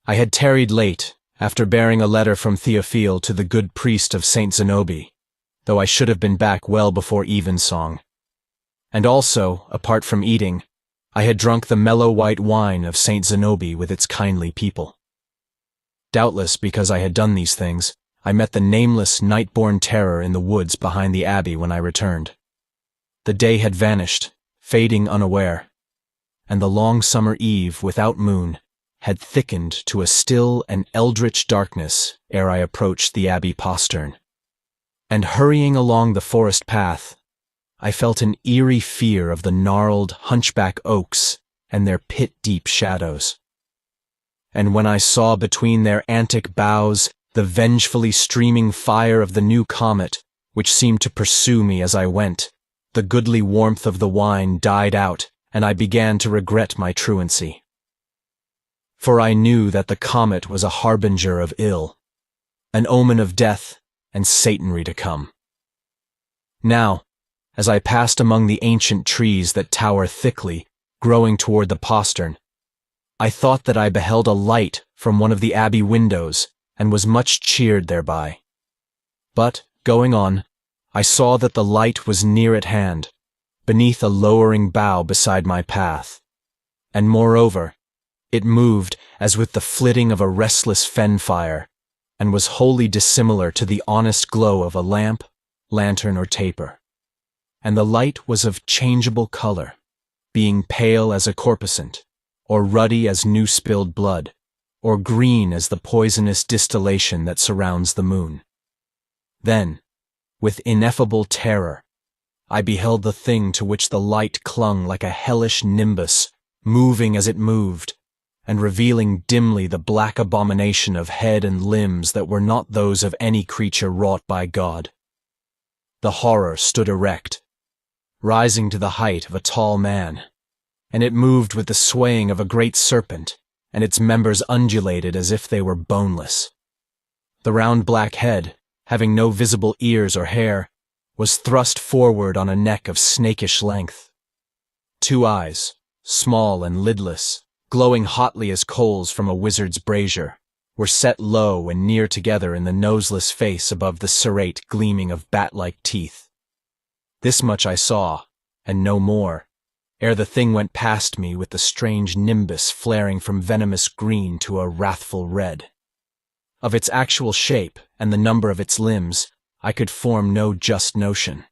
I had tarried late, after bearing a letter from Théophile to the good priest of Saint Zenobe, though I should have been back well before evensong. And also, apart from eating, I had drunk the mellow white wine of Saint Zenobe with its kindly people. Doubtless because I had done these things, I met the nameless night-born terror in the woods behind the abbey when I returned. The day had vanished, fading unaware, and the long summer eve without moon had thickened to a still and eldritch darkness ere I approached the abbey postern. And hurrying along the forest path, I felt an eerie fear of the gnarled, hunchback oaks and their pit-deep shadows. And when I saw between their antic boughs the vengefully streaming fire of the new comet, which seemed to pursue me as I went, the goodly warmth of the wine died out, and I began to regret my truancy. For I knew that the comet was a harbinger of ill, an omen of death and Satanry to come. Now, as I passed among the ancient trees that tower thickly, growing toward the postern, I thought that I beheld a light from one of the abbey windows, and was much cheered thereby. But, going on, I saw that the light was near at hand, beneath a lowering bough beside my path, and moreover, it moved as with the flitting of a restless fen fire, and was wholly dissimilar to the honest glow of a lamp, lantern, or taper. And the light was of changeable color, being pale as a corpuscent, or ruddy as new-spilled blood, or green as the poisonous distillation that surrounds the moon. Then, with ineffable terror, I beheld the thing to which the light clung like a hellish nimbus, moving as it moved, and revealing dimly the black abomination of head and limbs that were not those of any creature wrought by God. The horror stood erect, rising to the height of a tall man, and it moved with the swaying of a great serpent, and its members undulated as if they were boneless. The round black head, having no visible ears or hair, was thrust forward on a neck of snakish length. 2 eyes, small and lidless, glowing hotly as coals from a wizard's brazier, were set low and near together in the noseless face above the serrate gleaming of bat-like teeth. This much I saw, and no more, ere the thing went past me with the strange nimbus flaring from venomous green to a wrathful red. Of its actual shape and the number of its limbs, I could form no just notion.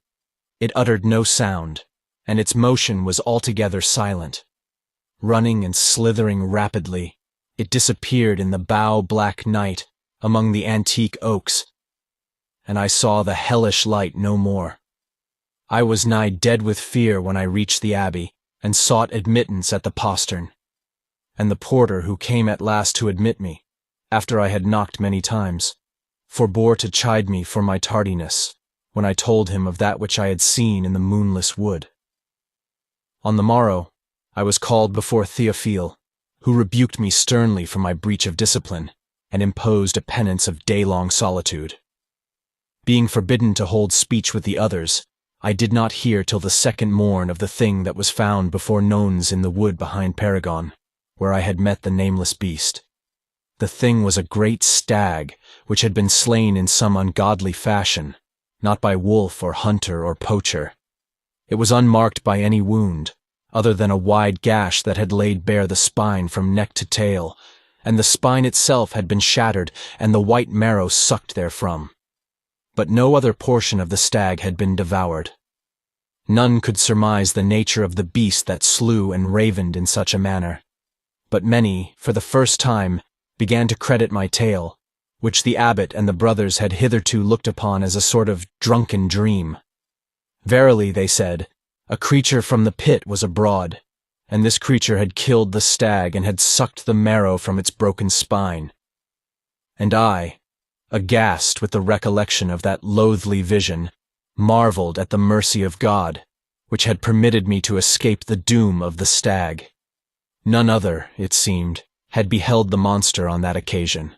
It uttered no sound, and its motion was altogether silent. Running and slithering rapidly, it disappeared in the bow-black night among the antique oaks, and I saw the hellish light no more. I was nigh dead with fear when I reached the abbey and sought admittance at the postern, and the porter who came at last to admit me, after I had knocked many times, forbore to chide me for my tardiness when I told him of that which I had seen in the moonless wood. On the morrow, I was called before Théophile, who rebuked me sternly for my breach of discipline and imposed a penance of day-long solitude. Being forbidden to hold speech with the others, I did not hear till the second morn of the thing that was found before Nones in the wood behind Paragon, where I had met the nameless beast. The thing was a great stag, which had been slain in some ungodly fashion, not by wolf or hunter or poacher. It was unmarked by any wound, other than a wide gash that had laid bare the spine from neck to tail, and the spine itself had been shattered and the white marrow sucked therefrom. But no other portion of the stag had been devoured. None could surmise the nature of the beast that slew and ravened in such a manner, but many, for the first time, began to credit my tale, which the abbot and the brothers had hitherto looked upon as a sort of drunken dream. Verily, they said, a creature from the pit was abroad, and this creature had killed the stag and had sucked the marrow from its broken spine. And I, aghast with the recollection of that loathly vision, marveled at the mercy of God, which had permitted me to escape the doom of the stag. None other, it seemed, had beheld the monster on that occasion,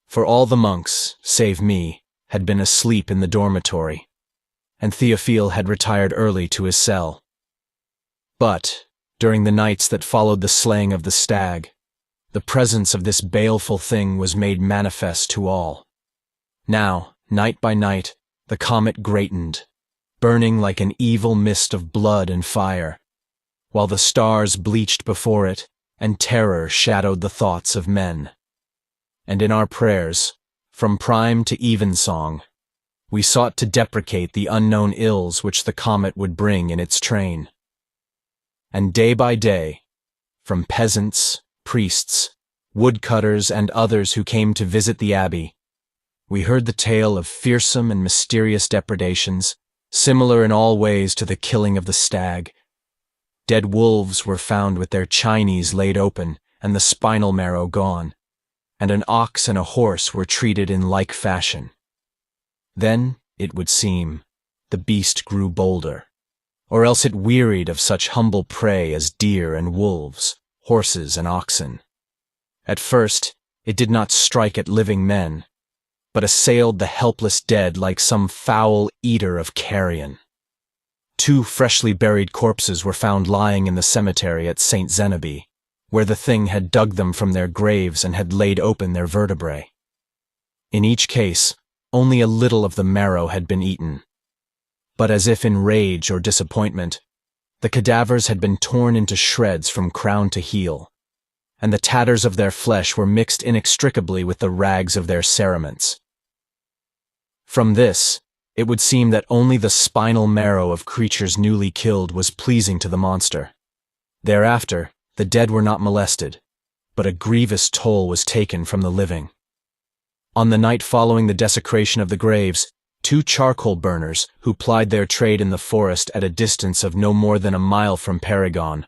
for all the monks, save me, had been asleep in the dormitory, and Théophile had retired early to his cell. But, during the nights that followed the slaying of the stag, the presence of this baleful thing was made manifest to all. Now, night by night, the comet greatened, burning like an evil mist of blood and fire, while the stars bleached before it, and terror shadowed the thoughts of men. And in our prayers, from prime to evensong, we sought to deprecate the unknown ills which the comet would bring in its train. And day by day, from peasants, priests, woodcutters, and others who came to visit the abbey, we heard the tale of fearsome and mysterious depredations, similar in all ways to the killing of the stag. Dead wolves were found with their chines laid open and the spinal marrow gone, and an ox and a horse were treated in like fashion. Then, it would seem, the beast grew bolder, or else it wearied of such humble prey as deer and wolves, horses and oxen. At first, it did not strike at living men, but assailed the helpless dead like some foul eater of carrion. 2 freshly buried corpses were found lying in the cemetery at St. Zénobie, where the thing had dug them from their graves and had laid open their vertebrae. In each case, only a little of the marrow had been eaten, but as if in rage or disappointment, the cadavers had been torn into shreds from crown to heel, and the tatters of their flesh were mixed inextricably with the rags of their cerements. From this, it would seem that only the spinal marrow of creatures newly killed was pleasing to the monster. Thereafter, the dead were not molested, but a grievous toll was taken from the living. On the night following the desecration of the graves, 2 charcoal burners, who plied their trade in the forest at a distance of no more than a mile from Paragon,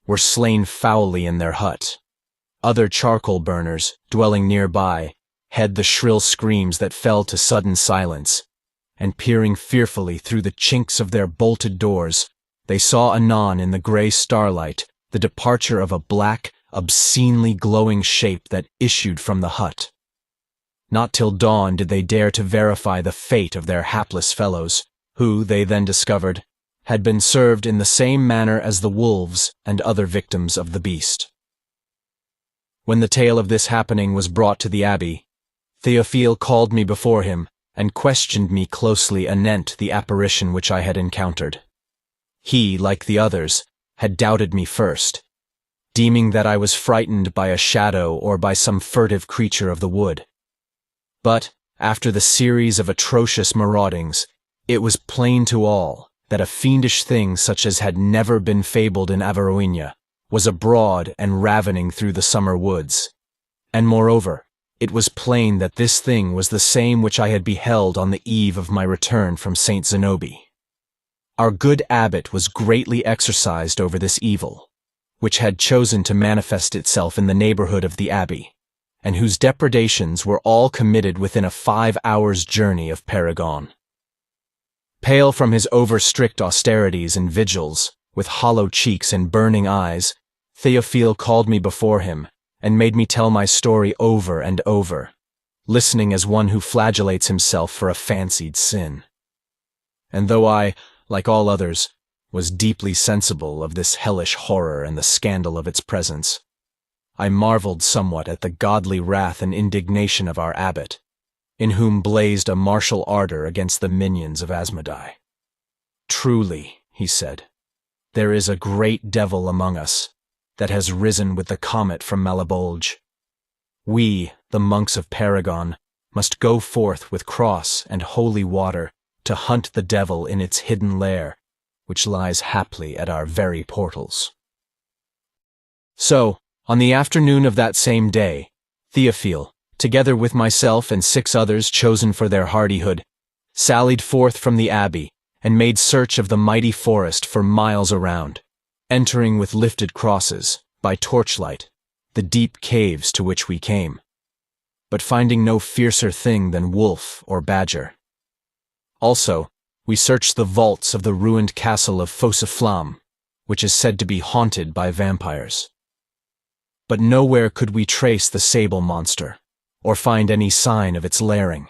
were slain foully in their hut. Other charcoal burners, dwelling nearby, heard the shrill screams that fell to sudden silence, and peering fearfully through the chinks of their bolted doors, they saw anon in the grey starlight the departure of a black, obscenely glowing shape that issued from the hut. Not till dawn did they dare to verify the fate of their hapless fellows, who, they then discovered, had been served in the same manner as the wolves and other victims of the beast. When the tale of this happening was brought to the abbey, Théophile called me before him and questioned me closely anent the apparition which I had encountered. He, like the others, had doubted me first, deeming that I was frightened by a shadow or by some furtive creature of the wood. But, after the series of atrocious maraudings, it was plain to all that a fiendish thing such as had never been fabled in Averoigne was abroad and ravening through the summer woods. And moreover, it was plain that this thing was the same which I had beheld on the eve of my return from St. Zenobi. Our good abbot was greatly exercised over this evil, which had chosen to manifest itself in the neighborhood of the abbey, and whose depredations were all committed within a 5 hours' journey of Paragon. Pale from his over-strict austerities and vigils, with hollow cheeks and burning eyes, Théophile called me before him and made me tell my story over and over, listening as one who flagellates himself for a fancied sin. And though I, like all others, was deeply sensible of this hellish horror and the scandal of its presence, I marveled somewhat at the godly wrath and indignation of our abbot, in whom blazed a martial ardor against the minions of Asmodai. "Truly," he said, "there is a great devil among us, that has risen with the comet from Malebolge. We, the monks of Paragon, must go forth with cross and holy water to hunt the devil in its hidden lair, which lies haply at our very portals." So, on the afternoon of that same day, Théophile, together with myself and 6 others chosen for their hardihood, sallied forth from the abbey and made search of the mighty forest for miles around, entering with lifted crosses, by torchlight, the deep caves to which we came, but finding no fiercer thing than wolf or badger. Also, we searched the vaults of the ruined castle of Fausse-Flamme, which is said to be haunted by vampires. But nowhere could we trace the sable monster, or find any sign of its lairing.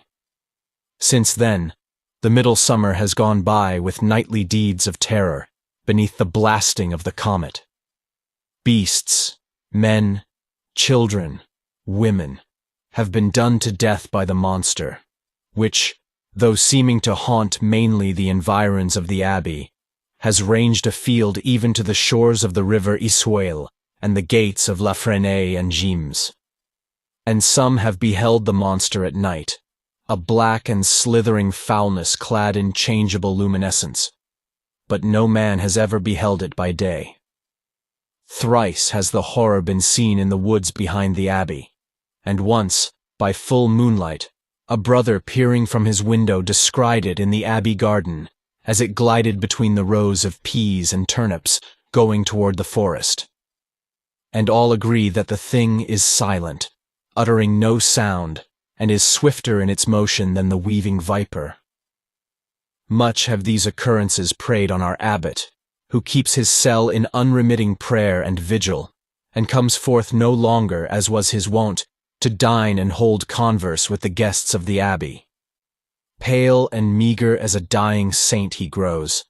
Since then, the middle summer has gone by with nightly deeds of terror beneath the blasting of the comet. Beasts, men, children, women, have been done to death by the monster, which, though seeming to haunt mainly the environs of the abbey, has ranged afield even to the shores of the river Issoël and the gates of La Fresnaye and Gimes. And some have beheld the monster at night, a black and slithering foulness clad in changeable luminescence, but no man has ever beheld it by day. Thrice has the horror been seen in the woods behind the abbey, and once, by full moonlight, a brother peering from his window descried it in the abbey garden as it glided between the rows of peas and turnips going toward the forest. And all agree that the thing is silent, uttering no sound, and is swifter in its motion than the weaving viper. Much have these occurrences preyed on our abbot, who keeps his cell in unremitting prayer and vigil, and comes forth no longer, as was his wont, to dine and hold converse with the guests of the abbey. Pale and meagre as a dying saint he grows,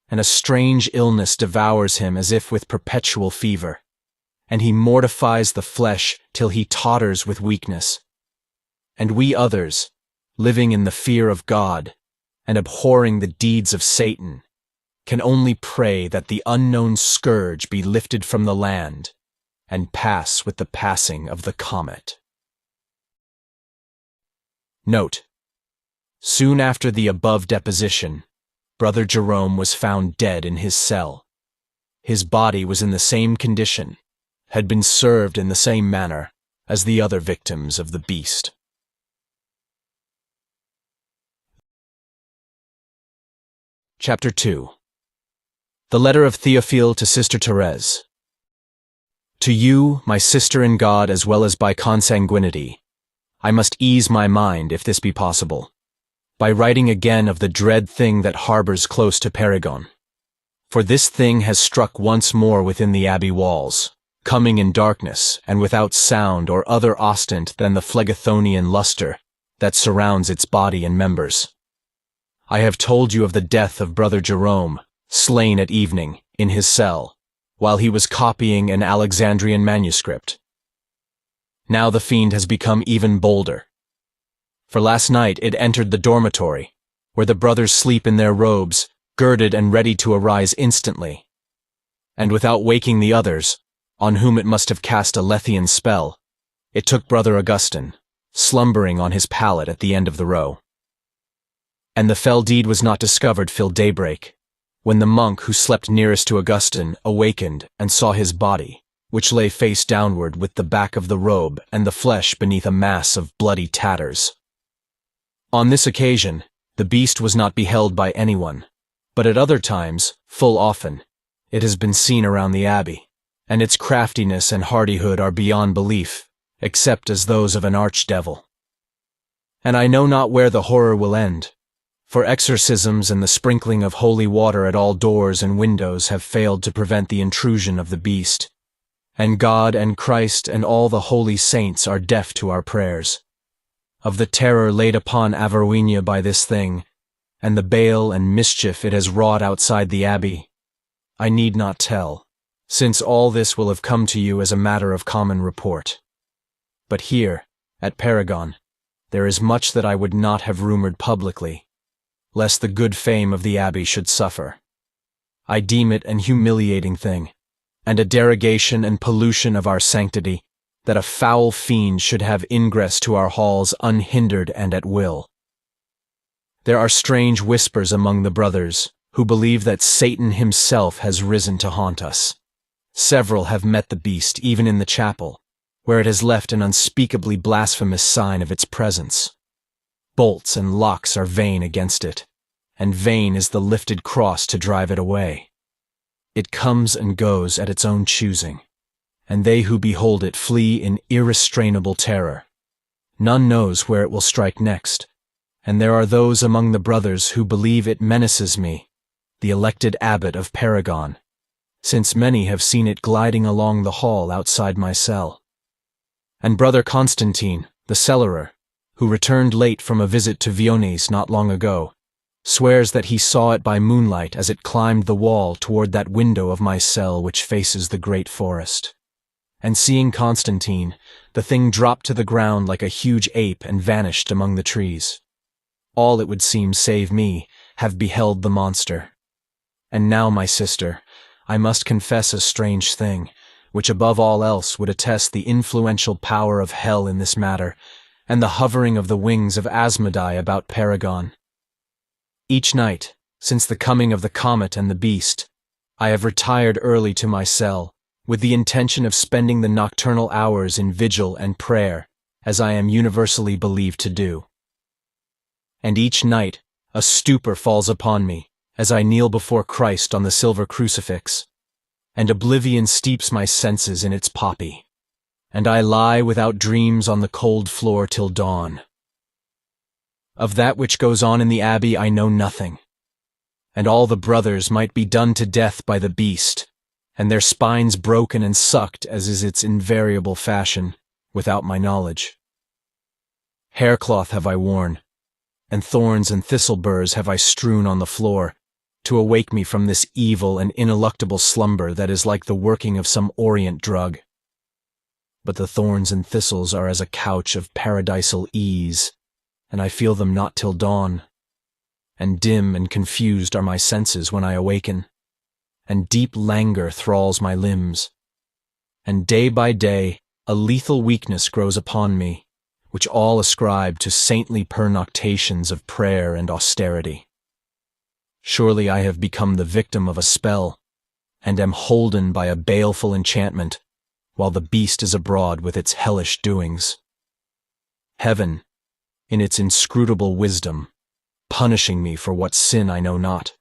and a strange illness devours him as if with perpetual fever, and he mortifies the flesh till he totters with weakness. And we others, living in the fear of God, and abhorring the deeds of Satan, can only pray that the unknown scourge be lifted from the land, and pass with the passing of the comet. Note: soon after the above deposition, Brother Jerome was found dead in his cell. His body was in the same condition, had been served in the same manner as the other victims of the beast. Chapter 2. The Letter of Théophile to Sister Thérèse. To you, my sister in God as well as by consanguinity, I must ease my mind, if this be possible, by writing again of the dread thing that harbors close to Paragon. For this thing has struck once more within the abbey walls, coming in darkness and without sound or other ostent than the phlegethonian luster that surrounds its body and members. I have told you of the death of Brother Jerome, slain at evening, in his cell, while he was copying an Alexandrian manuscript. Now the fiend has become even bolder. For last night it entered the dormitory, where the brothers sleep in their robes, girded and ready to arise instantly. And without waking the others, on whom it must have cast a Lethian spell, it took Brother Augustine, slumbering on his pallet at the end of the row. And the fell deed was not discovered till daybreak, when the monk who slept nearest to Augustine awakened and saw his body, which lay face downward with the back of the robe and the flesh beneath a mass of bloody tatters. On this occasion, the beast was not beheld by anyone, but at other times, full often, it has been seen around the abbey, and its craftiness and hardihood are beyond belief, except as those of an archdevil. And I know not where the horror will end, for exorcisms and the sprinkling of holy water at all doors and windows have failed to prevent the intrusion of the beast, and God and Christ and all the holy saints are deaf to our prayers. Of the terror laid upon Averoigne by this thing, and the bale and mischief it has wrought outside the abbey, I need not tell, since all this will have come to you as a matter of common report. But here, at Paragon, there is much that I would not have rumored publicly, lest the good fame of the abbey should suffer. I deem it an humiliating thing, and a derogation and pollution of our sanctity, that a foul fiend should have ingress to our halls unhindered and at will. There are strange whispers among the brothers, who believe that Satan himself has risen to haunt us. Several have met the beast even in the chapel, where it has left an unspeakably blasphemous sign of its presence. Bolts and locks are vain against it, and vain is the lifted cross to drive it away. It comes and goes at its own choosing, and they who behold it flee in irrestrainable terror. None knows where it will strike next, and there are those among the brothers who believe it menaces me, the elected abbot of Paragon, since many have seen it gliding along the hall outside my cell. And Brother Constantine, the cellarer, who returned late from a visit to Viones not long ago, swears that he saw it by moonlight as it climbed the wall toward that window of my cell which faces the great forest. And seeing Constantine, the thing dropped to the ground like a huge ape and vanished among the trees. All, it would seem, save me, have beheld the monster. And now, my sister, I must confess a strange thing, which above all else would attest the influential power of hell in this matter, and the hovering of the wings of Asmodai about Paragon. Each night, since the coming of the comet and the beast, I have retired early to my cell, with the intention of spending the nocturnal hours in vigil and prayer, as I am universally believed to do. And each night a stupor falls upon me, as I kneel before Christ on the silver crucifix, and oblivion steeps my senses in its poppy, and I lie without dreams on the cold floor till dawn. Of that which goes on in the abbey I know nothing, and all the brothers might be done to death by the beast, and their spines broken and sucked as is its invariable fashion, without my knowledge. Haircloth have I worn, and thorns and thistle burrs have I strewn on the floor, to awake me from this evil and ineluctable slumber that is like the working of some orient drug. But the thorns and thistles are as a couch of paradisal ease, and I feel them not till dawn. And dim and confused are my senses when I awaken, and deep languor thralls my limbs. And day by day a lethal weakness grows upon me, which all ascribe to saintly pernoctations of prayer and austerity. Surely I have become the victim of a spell, and am holden by a baleful enchantment, while the beast is abroad with its hellish doings. Heaven, in its inscrutable wisdom, punishing me for what sin I know not,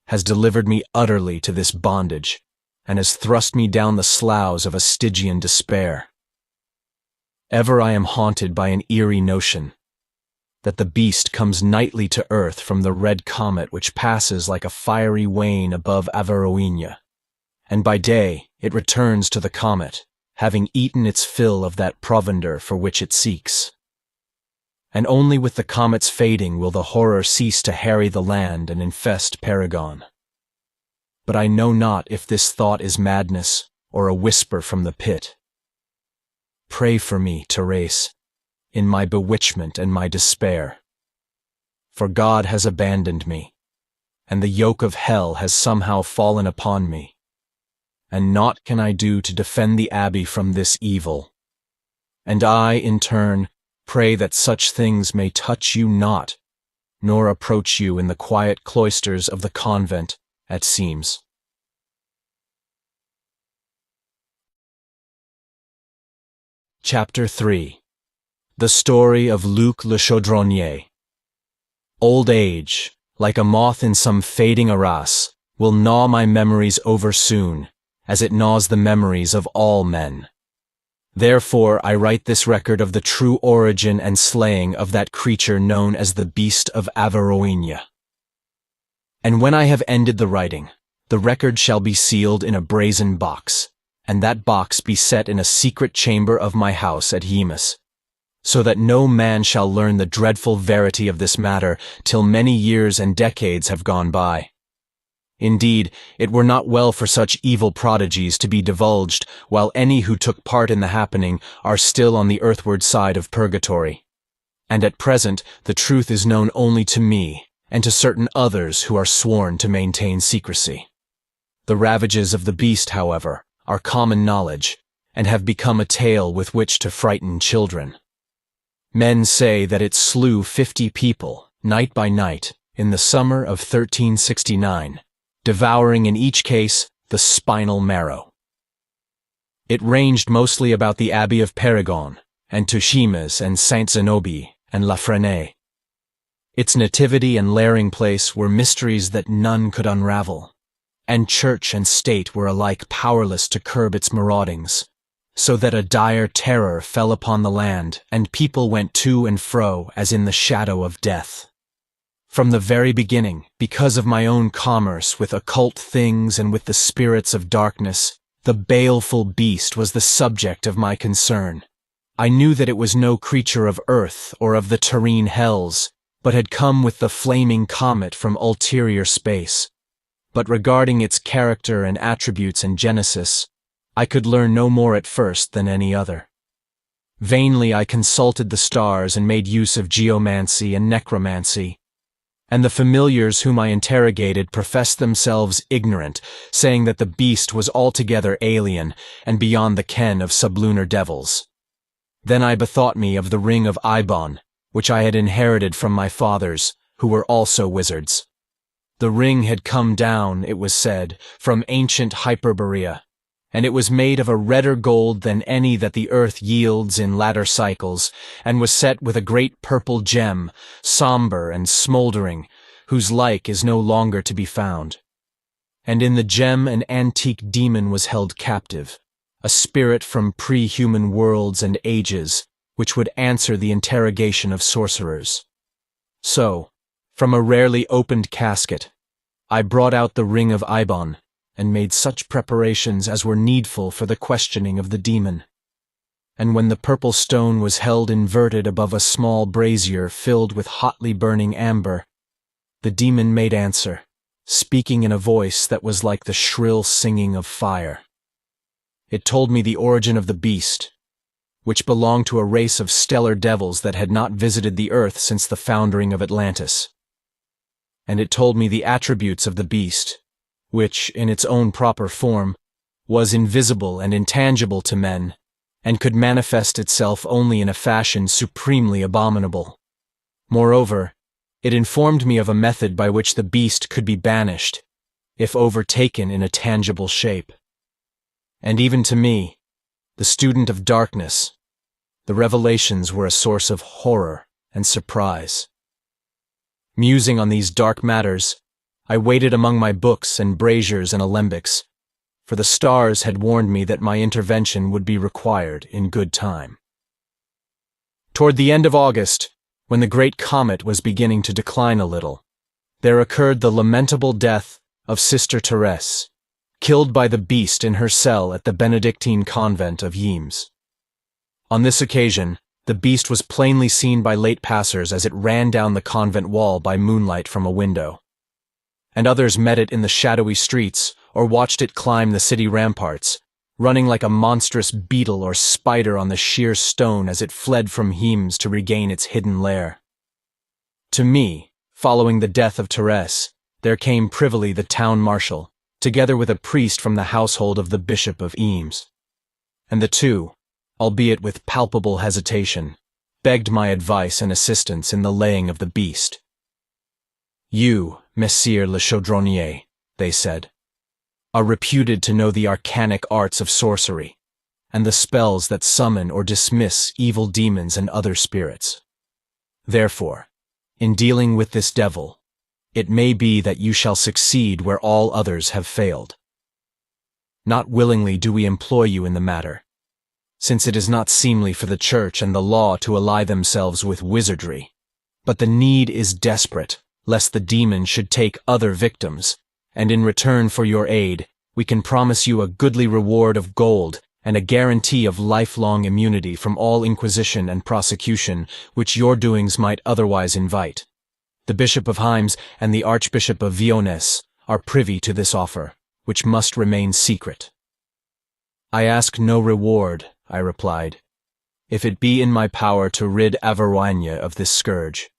has delivered me utterly to this bondage, and has thrust me down the sloughs of a Stygian despair. Ever I am haunted by an eerie notion, that the beast comes nightly to earth from the red comet which passes like a fiery wane above Averoigne, and by day it returns to the comet, having eaten its fill of that provender for which it seeks. And only with the comet's fading will the horror cease to harry the land and infest Paragon. But I know not if this thought is madness or a whisper from the pit. Pray for me, Thérèse, in my bewitchment and my despair. For God has abandoned me, and the yoke of hell has somehow fallen upon me, and naught can I do to defend the abbey from this evil. And I, in turn, pray that such things may touch you not, nor approach you in the quiet cloisters of the convent at Sèmes. Chapter 3. The Story of Luc le Chaudronnier. Old age, like a moth in some fading arras, will gnaw my memories over soon, as it gnaws the memories of all men. Therefore I write this record of the true origin and slaying of that creature known as the Beast of Averoigne. And when I have ended the writing, the record shall be sealed in a brazen box, and that box be set in a secret chamber of my house at Ymas, so that no man shall learn the dreadful verity of this matter till many years and decades have gone by. Indeed, it were not well for such evil prodigies to be divulged while any who took part in the happening are still on the earthward side of purgatory. And at present the truth is known only to me and to certain others who are sworn to maintain secrecy. The ravages of the beast, however, are common knowledge, and have become a tale with which to frighten children. Men say that it slew 50 people, night by night, in the summer of 1369, devouring in each case the spinal marrow. It ranged mostly about the Abbey of Paragon, and Tuchimes and Saint-Zénobie and La Fresnaye. Its nativity and lairing place were mysteries that none could unravel, and church and state were alike powerless to curb its maraudings, so that a dire terror fell upon the land, and people went to and fro as in the shadow of death. From the very beginning, because of my own commerce with occult things and with the spirits of darkness, the baleful beast was the subject of my concern. I knew that it was no creature of earth or of the terrene hells, but had come with the flaming comet from ulterior space. But regarding its character and attributes and genesis, I could learn no more at first than any other. Vainly I consulted the stars and made use of geomancy and necromancy, and the familiars whom I interrogated professed themselves ignorant, saying that the beast was altogether alien and beyond the ken of sublunar devils. Then I bethought me of the ring of Eibon, which I had inherited from my fathers, who were also wizards. The ring had come down, it was said, from ancient Hyperborea, and it was made of a redder gold than any that the earth yields in latter cycles, and was set with a great purple gem, somber and smouldering, whose like is no longer to be found. And in the gem an antique demon was held captive, a spirit from pre-human worlds and ages, which would answer the interrogation of sorcerers. So, from a rarely opened casket, I brought out the ring of Eibon, and made such preparations as were needful for the questioning of the demon. And when the purple stone was held inverted above a small brazier filled with hotly burning amber, the demon made answer, speaking in a voice that was like the shrill singing of fire. It told me the origin of the beast, which belonged to a race of stellar devils that had not visited the earth since the foundering of Atlantis. And it told me the attributes of the beast, which, in its own proper form, was invisible and intangible to men, and could manifest itself only in a fashion supremely abominable. Moreover, it informed me of a method by which the beast could be banished, if overtaken in a tangible shape. And even to me, the student of darkness, the revelations were a source of horror and surprise. Musing on these dark matters, I waited among my books and braziers and alembics, for the stars had warned me that my intervention would be required in good time. Toward the end of August, when the great comet was beginning to decline a little, there occurred the lamentable death of Sister Thérèse, killed by the beast in her cell at the Benedictine convent of Ymes. On this occasion, the beast was plainly seen by late passers as it ran down the convent wall by moonlight from a window. And others met it in the shadowy streets or watched it climb the city ramparts, running like a monstrous beetle or spider on the sheer stone as it fled from Ymes to regain its hidden lair. To me, following the death of Thérèse, there came privily the town marshal, together with a priest from the household of the Bishop of Ymes. And the two, albeit with palpable hesitation, begged my advice and assistance in the laying of the beast. "You, Messire le Chaudronnier," they said, "are reputed to know the arcanic arts of sorcery, and the spells that summon or dismiss evil demons and other spirits. Therefore, in dealing with this devil, it may be that you shall succeed where all others have failed. Not willingly do we employ you in the matter, since it is not seemly for the Church and the law to ally themselves with wizardry, but the need is desperate, lest the demon should take other victims, and in return for your aid, we can promise you a goodly reward of gold and a guarantee of lifelong immunity from all inquisition and prosecution which your doings might otherwise invite. The Bishop of Ymes and the Archbishop of Vionnès are privy to this offer, which must remain secret." "I ask no reward," I replied, "if it be in my power to rid Averoigne of this scourge.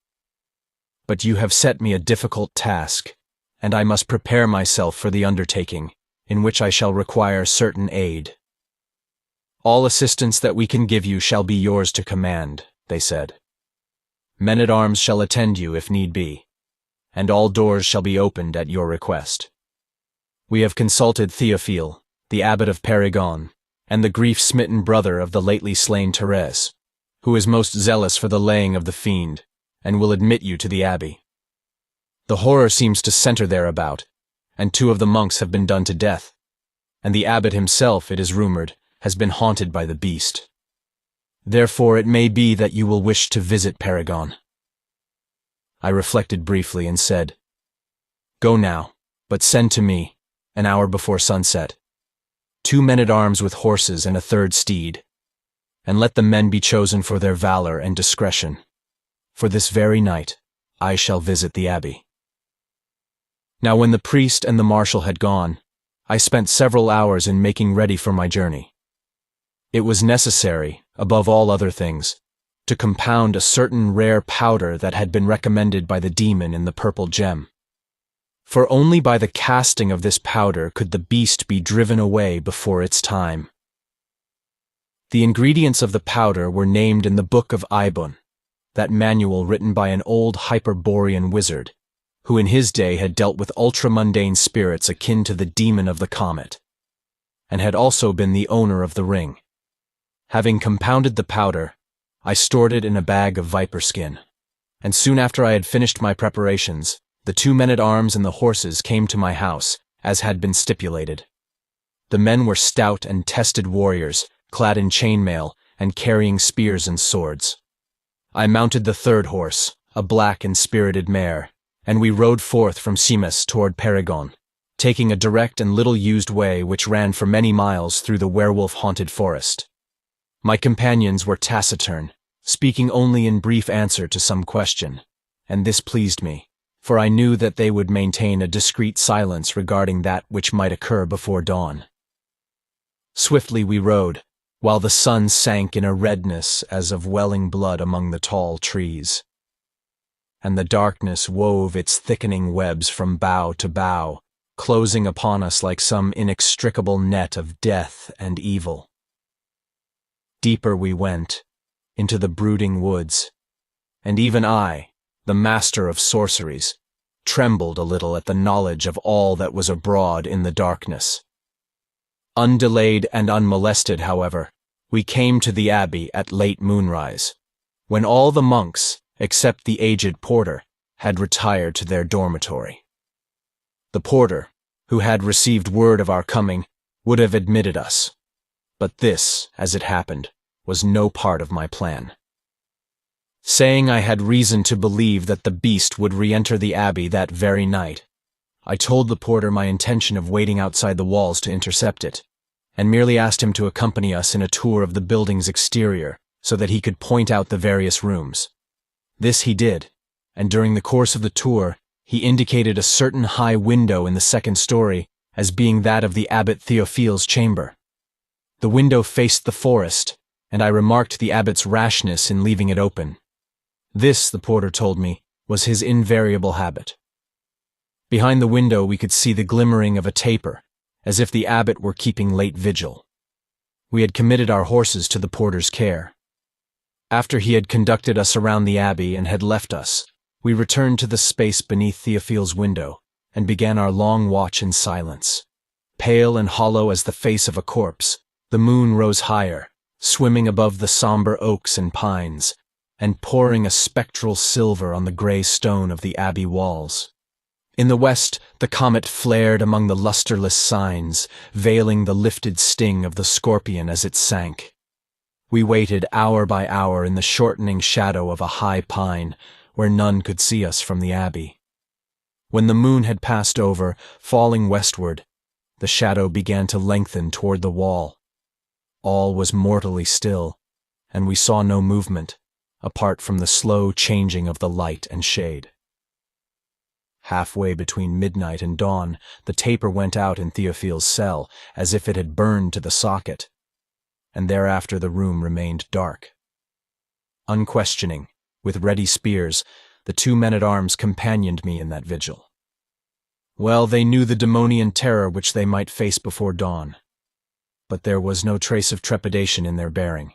But you have set me a difficult task, and I must prepare myself for the undertaking, in which I shall require certain aid." "All assistance that we can give you shall be yours to command," they said. "Men-at-arms shall attend you if need be, and all doors shall be opened at your request. We have consulted Théophile, the abbot of Périgord, and the grief-smitten brother of the lately slain Thérèse, who is most zealous for the laying of the fiend, and will admit you to the abbey. The horror seems to center thereabout, and 2 of the monks have been done to death, and the abbot himself, it is rumored, has been haunted by the beast. Therefore it may be that you will wish to visit Périgord." I reflected briefly and said, "Go now, but send to me, an hour before sunset, 2 men-at-arms with horses and a 3rd steed, and let the men be chosen for their valor and discretion. For this very night I shall visit the abbey." Now when the priest and the marshal had gone, I spent several hours in making ready for my journey. It was necessary, above all other things, to compound a certain rare powder that had been recommended by the demon in the purple gem. For only by the casting of this powder could the beast be driven away before its time. The ingredients of the powder were named in the Book of Eibon, that manual written by an old Hyperborean wizard, who in his day had dealt with ultramundane spirits akin to the demon of the comet, and had also been the owner of the ring. Having compounded the powder, I stored it in a bag of viper skin, and soon after I had finished my preparations, the 2 men-at-arms and the horses came to my house, as had been stipulated. The men were stout and tested warriors, clad in chainmail and carrying spears and swords. I mounted the 3rd horse, a black and spirited mare, and we rode forth from Symes toward Périgord, taking a direct and little-used way which ran for many miles through the werewolf-haunted forest. My companions were taciturn, speaking only in brief answer to some question, and this pleased me, for I knew that they would maintain a discreet silence regarding that which might occur before dawn. Swiftly we rode, while the sun sank in a redness as of welling blood among the tall trees, and the darkness wove its thickening webs from bough to bough, closing upon us like some inextricable net of death and evil. Deeper we went, into the brooding woods, and even I, the master of sorceries, trembled a little at the knowledge of all that was abroad in the darkness. Undelayed and unmolested, however, we came to the abbey at late moonrise, when all the monks, except the aged porter, had retired to their dormitory. The porter, who had received word of our coming, would have admitted us, but this, as it happened, was no part of my plan. Saying I had reason to believe that the beast would re-enter the abbey that very night, I told the porter my intention of waiting outside the walls to intercept it, and merely asked him to accompany us in a tour of the building's exterior so that he could point out the various rooms. This he did, and during the course of the tour, he indicated a certain high window in the second story as being that of the abbot Theophile's chamber. The window faced the forest, and I remarked the abbot's rashness in leaving it open. This, the porter told me, was his invariable habit. Behind the window we could see the glimmering of a taper, as if the abbot were keeping late vigil. We had committed our horses to the porter's care. After he had conducted us around the abbey and had left us, we returned to the space beneath Theophile's window and began our long watch in silence. Pale and hollow as the face of a corpse, the moon rose higher, swimming above the somber oaks and pines, and pouring a spectral silver on the grey stone of the abbey walls. In the west, the comet flared among the lustreless signs, veiling the lifted sting of the scorpion as it sank. We waited hour by hour in the shortening shadow of a high pine, where none could see us from the abbey. When the moon had passed over, falling westward, the shadow began to lengthen toward the wall. All was mortally still, and we saw no movement, apart from the slow changing of the light and shade. Halfway between midnight and dawn, the taper went out in Theophile's cell, as if it had burned to the socket, and thereafter the room remained dark. Unquestioning, with ready spears, the two men-at-arms companioned me in that vigil. Well, they knew the demonian terror which they might face before dawn, but there was no trace of trepidation in their bearing,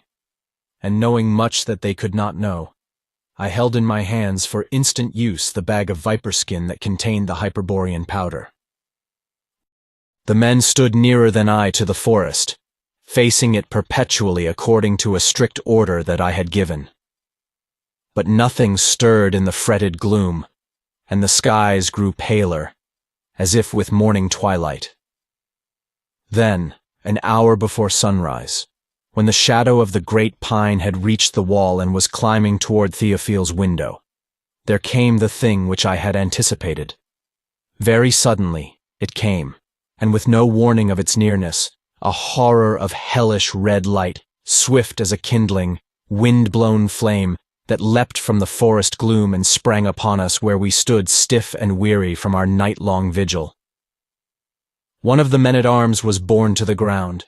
and knowing much that they could not know, I held in my hands for instant use the bag of viper skin that contained the Hyperborean powder. The men stood nearer than I to the forest, facing it perpetually according to a strict order that I had given. But nothing stirred in the fretted gloom, and the skies grew paler, as if with morning twilight. Then, an hour before sunrise, when the shadow of the great pine had reached the wall and was climbing toward Theophile's window, there came the thing which I had anticipated. Very suddenly, it came, and with no warning of its nearness, a horror of hellish red light, swift as a kindling, wind-blown flame, that leapt from the forest gloom and sprang upon us where we stood stiff and weary from our night-long vigil. One of the men-at-arms was borne to the ground,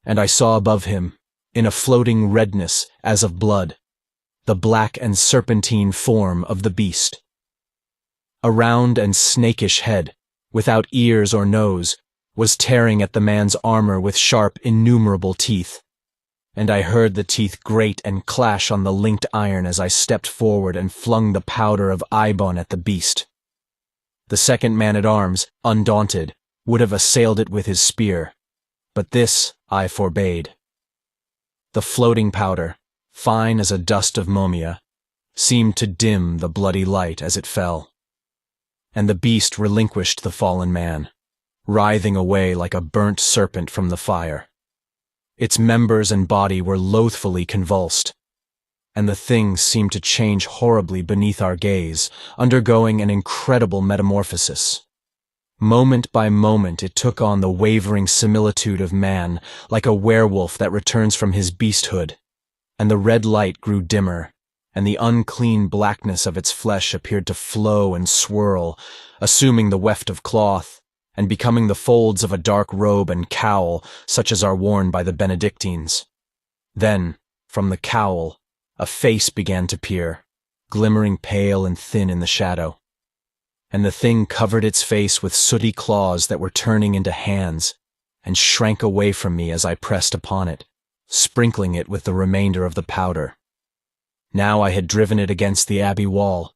and I saw above him, in a floating redness as of blood, the black and serpentine form of the beast. A round and snakish head, without ears or nose, was tearing at the man's armor with sharp, innumerable teeth, and I heard the teeth grate and clash on the linked iron as I stepped forward and flung the powder of Eibon at the beast. The second man-at-arms, undaunted, would have assailed it with his spear, but this I forbade. The floating powder, fine as a dust of momia, seemed to dim the bloody light as it fell, and the beast relinquished the fallen man, writhing away like a burnt serpent from the fire. Its members and body were loathfully convulsed, and the thing seemed to change horribly beneath our gaze, undergoing an incredible metamorphosis. Moment by moment it took on the wavering similitude of man, like a werewolf that returns from his beasthood, and the red light grew dimmer, and the unclean blackness of its flesh appeared to flow and swirl, assuming the weft of cloth, and becoming the folds of a dark robe and cowl such as are worn by the Benedictines. Then, from the cowl, a face began to peer, glimmering pale and thin in the shadow, and the thing covered its face with sooty claws that were turning into hands, and shrank away from me as I pressed upon it, sprinkling it with the remainder of the powder. Now I had driven it against the abbey wall,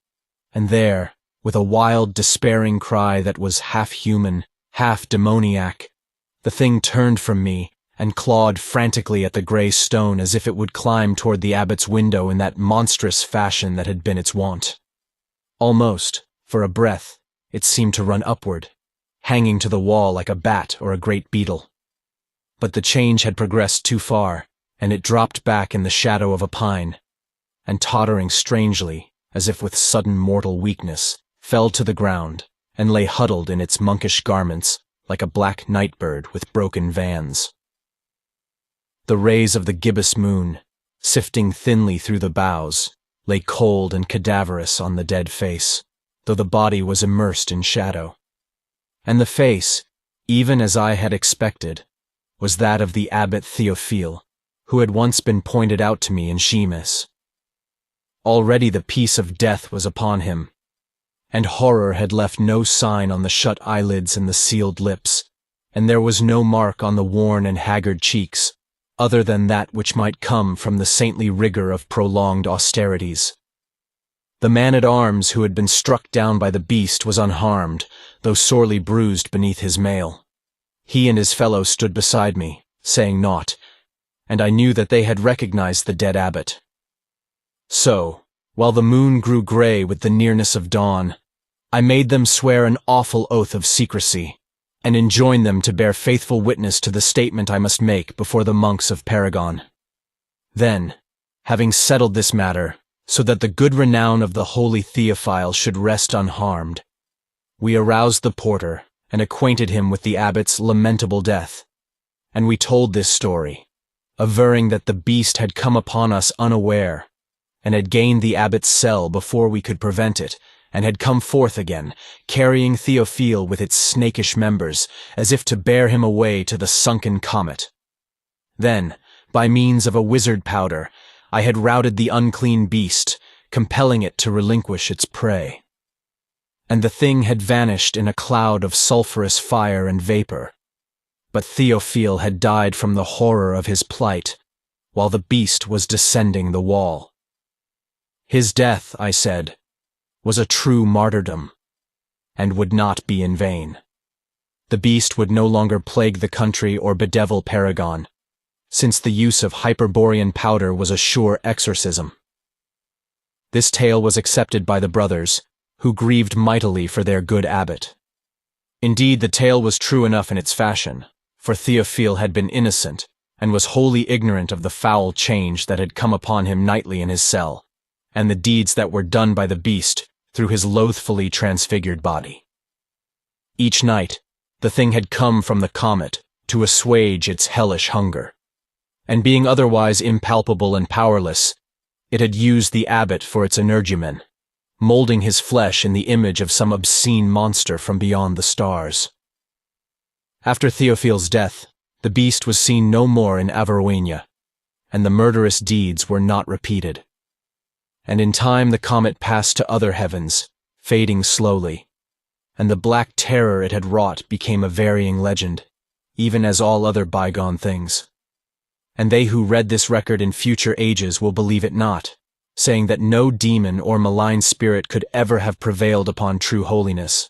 and there, with a wild, despairing cry that was half human, half demoniac, the thing turned from me and clawed frantically at the grey stone as if it would climb toward the abbot's window in that monstrous fashion that had been its wont. Almost, for a breath, it seemed to run upward, hanging to the wall like a bat or a great beetle. But the change had progressed too far, and it dropped back in the shadow of a pine, and tottering strangely, as if with sudden mortal weakness, fell to the ground, and lay huddled in its monkish garments like a black nightbird with broken vans. The rays of the gibbous moon, sifting thinly through the boughs, lay cold and cadaverous on the dead face, though the body was immersed in shadow. And the face, even as I had expected, was that of the abbot Théophile, who had once been pointed out to me in Shemus. Already the peace of death was upon him, and horror had left no sign on the shut eyelids and the sealed lips, and there was no mark on the worn and haggard cheeks, other than that which might come from the saintly rigor of prolonged austerities. The man-at-arms who had been struck down by the beast was unharmed, though sorely bruised beneath his mail. He and his fellow stood beside me, saying naught, and I knew that they had recognized the dead abbot. So, while the moon grew gray with the nearness of dawn, I made them swear an awful oath of secrecy, and enjoined them to bear faithful witness to the statement I must make before the monks of Paragon. Then, having settled this matter, so that the good renown of the holy Theophile should rest unharmed, we aroused the porter and acquainted him with the abbot's lamentable death, and we told this story, averring that the beast had come upon us unaware, and had gained the abbot's cell before we could prevent it, and had come forth again, carrying Théophile with its snakish members, as if to bear him away to the sunken comet. Then, by means of a wizard powder, I had routed the unclean beast, compelling it to relinquish its prey. And the thing had vanished in a cloud of sulphurous fire and vapor. But Théophile had died from the horror of his plight, while the beast was descending the wall. His death, I said, was a true martyrdom, and would not be in vain. The beast would no longer plague the country or bedevil Paragon, since the use of Hyperborean powder was a sure exorcism. This tale was accepted by the brothers, who grieved mightily for their good abbot. Indeed, the tale was true enough in its fashion, for Théophile had been innocent, and was wholly ignorant of the foul change that had come upon him nightly in his cell, and the deeds that were done by the beast through his loathfully transfigured body. Each night, the thing had come from the comet to assuage its hellish hunger, and being otherwise impalpable and powerless, it had used the abbot for its energumen, molding his flesh in the image of some obscene monster from beyond the stars. After Théophile's death, the beast was seen no more in Averoigne, and the murderous deeds were not repeated. And in time the comet passed to other heavens, fading slowly, and the black terror it had wrought became a varying legend, even as all other bygone things. And they who read this record in future ages will believe it not, saying that no demon or malign spirit could ever have prevailed upon true holiness.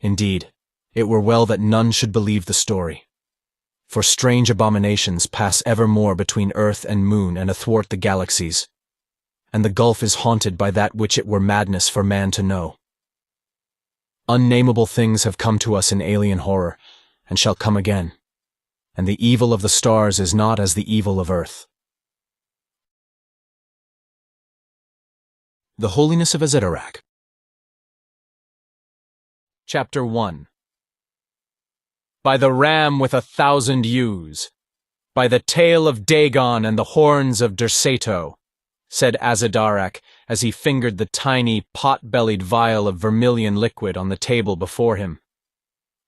Indeed, it were well that none should believe the story, for strange abominations pass evermore between earth and moon and athwart the galaxies, and the gulf is haunted by that which it were madness for man to know. Unnameable things have come to us in alien horror, and shall come again, and the evil of the stars is not as the evil of earth. The Holiness of Azédarac. Chapter 1. By the ram with 1,000 ewes, by the tail of Dagon and the horns of Derceto, said Azédarac as he fingered the tiny, pot-bellied vial of vermilion liquid on the table before him.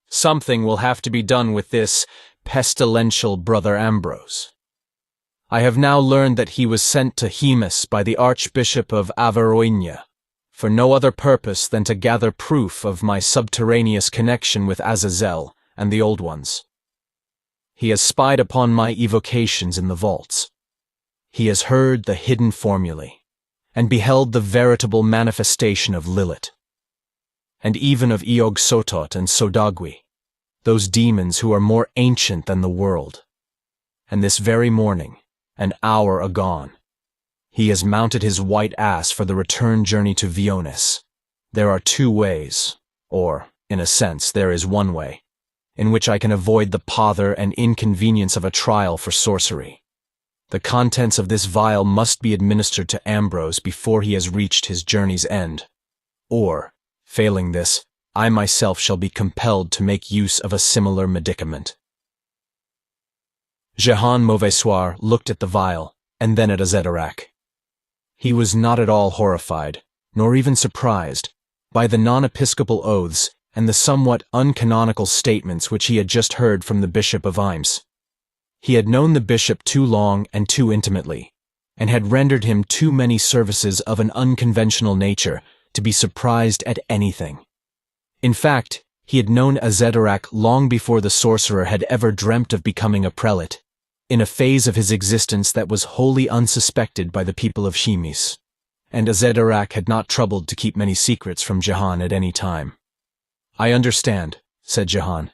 Something will have to be done with this pestilential Brother Ambrose. I have now learned that he was sent to Shemus by the Archbishop of Averoigne, for no other purpose than to gather proof of my subterraneous connection with Azazel and the Old Ones. He has spied upon my evocations in the vaults. He has heard the hidden formulae, and beheld the veritable manifestation of Lilith, and even of Eog-Sotot and Sodagui, those demons who are more ancient than the world. And this very morning, an hour agone, he has mounted his white ass for the return journey to Vionis. There are two ways, or, in a sense, there is one way, in which I can avoid the pother and inconvenience of a trial for sorcery. The contents of this vial must be administered to Ambrose before he has reached his journey's end, or, failing this, I myself shall be compelled to make use of a similar medicament." Jehan Mauvaissoir looked at the vial, and then at Azédarac. He was not at all horrified, nor even surprised, by the non-episcopal oaths and the somewhat uncanonical statements which he had just heard from the Bishop of Reims. He had known the bishop too long and too intimately, and had rendered him too many services of an unconventional nature to be surprised at anything. In fact, he had known Azédarac long before the sorcerer had ever dreamt of becoming a prelate, in a phase of his existence that was wholly unsuspected by the people of Chimis, and Azédarac had not troubled to keep many secrets from Jehan at any time. "I understand," said Jehan.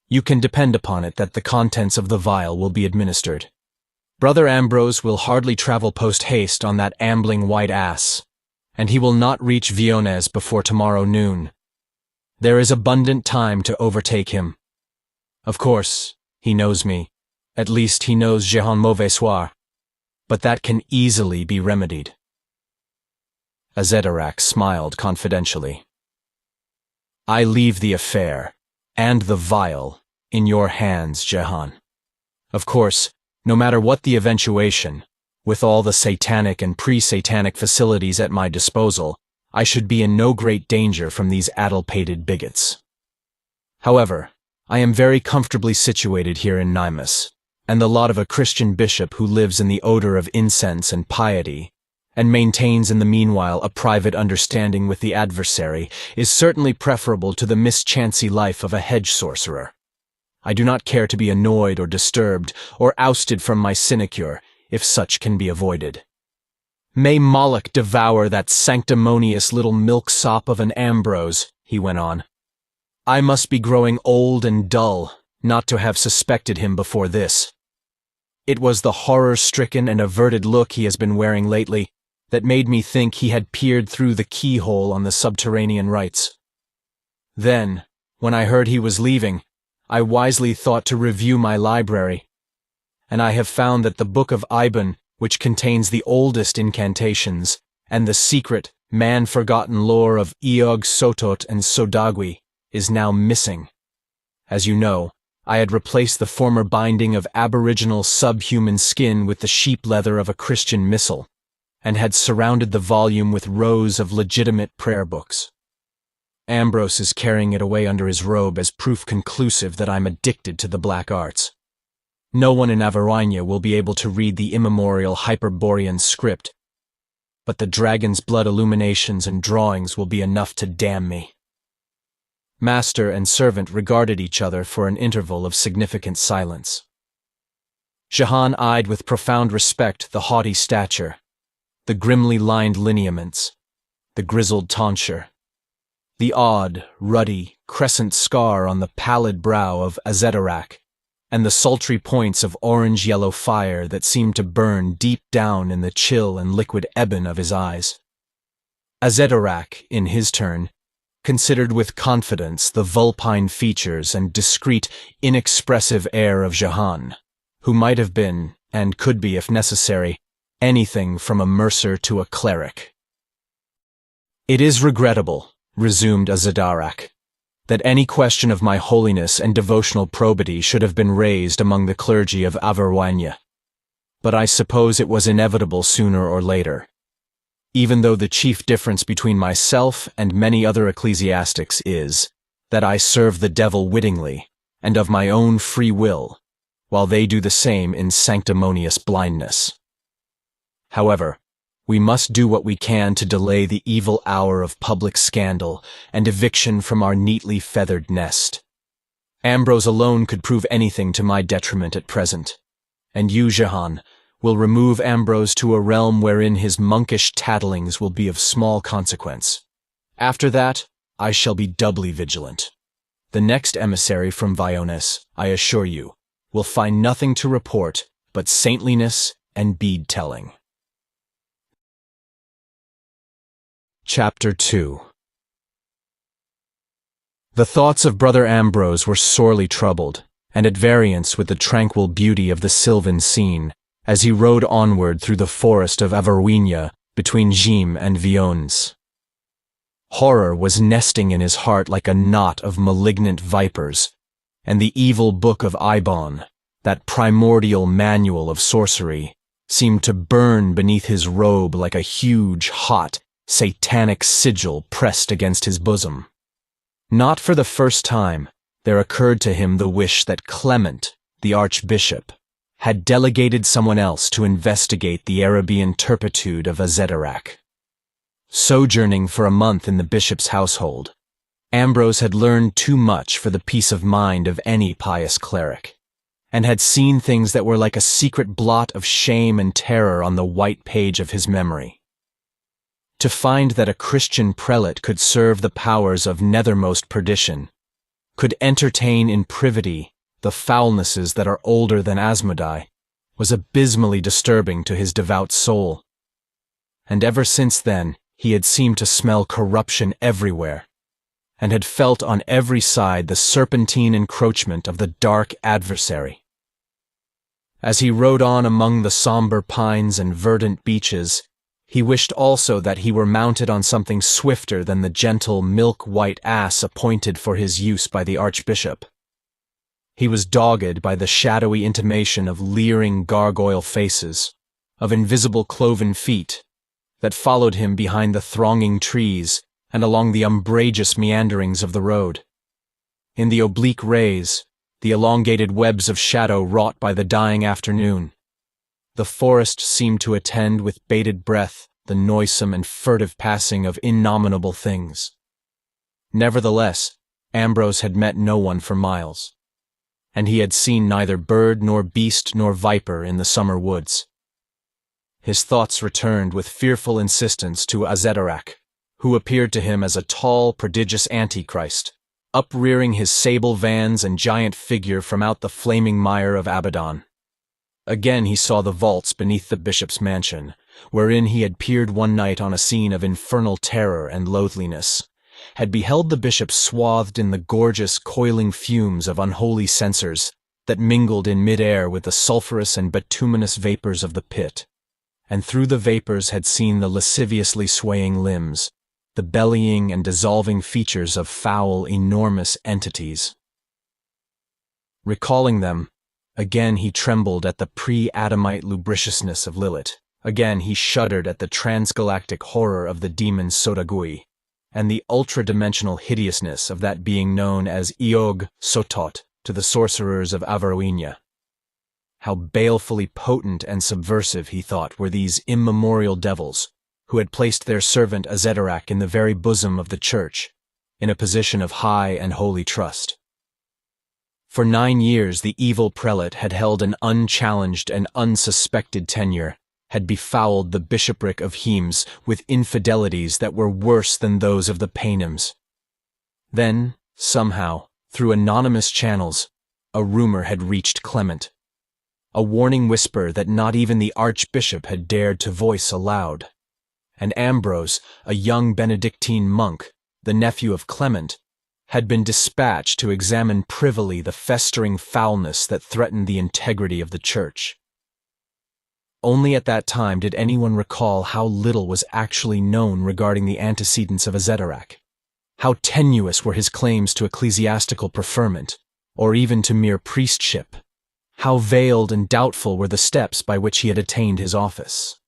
"You can depend upon it that the contents of the vial will be administered. Brother Ambrose will hardly travel post-haste on that ambling white ass, and he will not reach Vionnez before tomorrow noon. There is abundant time to overtake him. Of course, he knows me. At least he knows Jehan Mauvaissoir, but that can easily be remedied." Azédarac smiled confidentially. "I leave the affair, and the vial, in your hands, Jehan. Of course, no matter what the eventuation, with all the satanic and pre-satanic facilities at my disposal, I should be in no great danger from these addle-pated bigots. However, I am very comfortably situated here in Nîmes, and the lot of a Christian bishop who lives in the odor of incense and piety, and maintains in the meanwhile a private understanding with the adversary, is certainly preferable to the mischancy life of a hedge sorcerer. I do not care to be annoyed or disturbed or ousted from my sinecure, if such can be avoided. May Moloch devour that sanctimonious little milksop of an Ambrose," he went on. "I must be growing old and dull not to have suspected him before this. It was the horror-stricken and averted look he has been wearing lately that made me think he had peered through the keyhole on the subterranean rites. Then, when I heard he was leaving, I wisely thought to review my library, and I have found that the Book of Ibon, which contains the oldest incantations, and the secret, man-forgotten lore of Eog Sotot and Sodagui, is now missing. As you know, I had replaced the former binding of aboriginal subhuman skin with the sheep leather of a Christian missal, and had surrounded the volume with rows of legitimate prayer books. Ambrose is carrying it away under his robe as proof conclusive that I'm addicted to the black arts. No one in Averoigne will be able to read the immemorial Hyperborean script, but the dragon's blood illuminations and drawings will be enough to damn me." Master and servant regarded each other for an interval of significant silence. Jehan eyed with profound respect the haughty stature, the grimly lined lineaments, the grizzled tonsure, the odd, ruddy, crescent scar on the pallid brow of Azédarac, and the sultry points of orange-yellow fire that seemed to burn deep down in the chill and liquid ebon of his eyes. Azédarac, in his turn, considered with confidence the vulpine features and discreet, inexpressive air of Jehan, who might have been, and could be if necessary, anything from a mercer to a cleric. "It is regrettable," resumed Azédarac, "that any question of my holiness and devotional probity should have been raised among the clergy of Averoigne. But I suppose it was inevitable sooner or later, even though the chief difference between myself and many other ecclesiastics is that I serve the devil wittingly and of my own free will, while they do the same in sanctimonious blindness. However, we must do what we can to delay the evil hour of public scandal and eviction from our neatly feathered nest. Ambrose alone could prove anything to my detriment at present, and you, Jehan, will remove Ambrose to a realm wherein his monkish tattlings will be of small consequence. After that, I shall be doubly vigilant. The next emissary from Vionnez, I assure you, will find nothing to report but saintliness and bead-telling." Chapter 2. The thoughts of Brother Ambrose were sorely troubled, and at variance with the tranquil beauty of the sylvan scene, as he rode onward through the forest of Averoigne between Gîmes and Vionnez. Horror was nesting in his heart like a knot of malignant vipers, and the evil book of Eibon, that primordial manual of sorcery, seemed to burn beneath his robe like a huge, hot, satanic sigil pressed against his bosom. Not for the first time, there occurred to him the wish that Clement, the archbishop, had delegated someone else to investigate the Arabian turpitude of Azédarac. Sojourning for a month in the bishop's household, Ambrose had learned too much for the peace of mind of any pious cleric, and had seen things that were like a secret blot of shame and terror on the white page of his memory. To find that a Christian prelate could serve the powers of nethermost perdition, could entertain in privity the foulnesses that are older than Asmodai, was abysmally disturbing to his devout soul. And ever since then, he had seemed to smell corruption everywhere, and had felt on every side the serpentine encroachment of the dark adversary. As he rode on among the somber pines and verdant beeches, he wished also that he were mounted on something swifter than the gentle milk-white ass appointed for his use by the archbishop. He was dogged by the shadowy intimation of leering gargoyle faces, of invisible cloven feet, that followed him behind the thronging trees and along the umbrageous meanderings of the road. In the oblique rays, the elongated webs of shadow wrought by the dying afternoon, the forest seemed to attend with bated breath the noisome and furtive passing of innominable things. Nevertheless, Ambrose had met no one for miles, and he had seen neither bird nor beast nor viper in the summer woods. His thoughts returned with fearful insistence to Azédarac, who appeared to him as a tall, prodigious Antichrist, uprearing his sable vans and giant figure from out the flaming mire of Abaddon. Again he saw the vaults beneath the bishop's mansion, wherein he had peered one night on a scene of infernal terror and loathliness, had beheld the bishop swathed in the gorgeous, coiling fumes of unholy censers that mingled in mid-air with the sulphurous and bituminous vapors of the pit, and through the vapors had seen the lasciviously swaying limbs, the bellying and dissolving features of foul, enormous entities. Recalling them, again he trembled at the pre-Adamite lubriciousness of Lilith. Again he shuddered at the transgalactic horror of the demon Sotagui, and the ultra-dimensional hideousness of that being known as Iog Sotot to the sorcerers of Averoigne. How balefully potent and subversive, he thought, were these immemorial devils, who had placed their servant Azédarac in the very bosom of the church, in a position of high and holy trust. For 9 years the evil prelate had held an unchallenged and unsuspected tenure, had befouled the bishopric of Heims with infidelities that were worse than those of the Paynims. Then, somehow, through anonymous channels, a rumor had reached Clement, a warning whisper that not even the archbishop had dared to voice aloud, and Ambrose, a young Benedictine monk, the nephew of Clement, had been dispatched to examine privily the festering foulness that threatened the integrity of the church. Only at that time did anyone recall how little was actually known regarding the antecedents of Azédarac, how tenuous were his claims to ecclesiastical preferment, or even to mere priestship, how veiled and doubtful were the steps by which he had attained his office.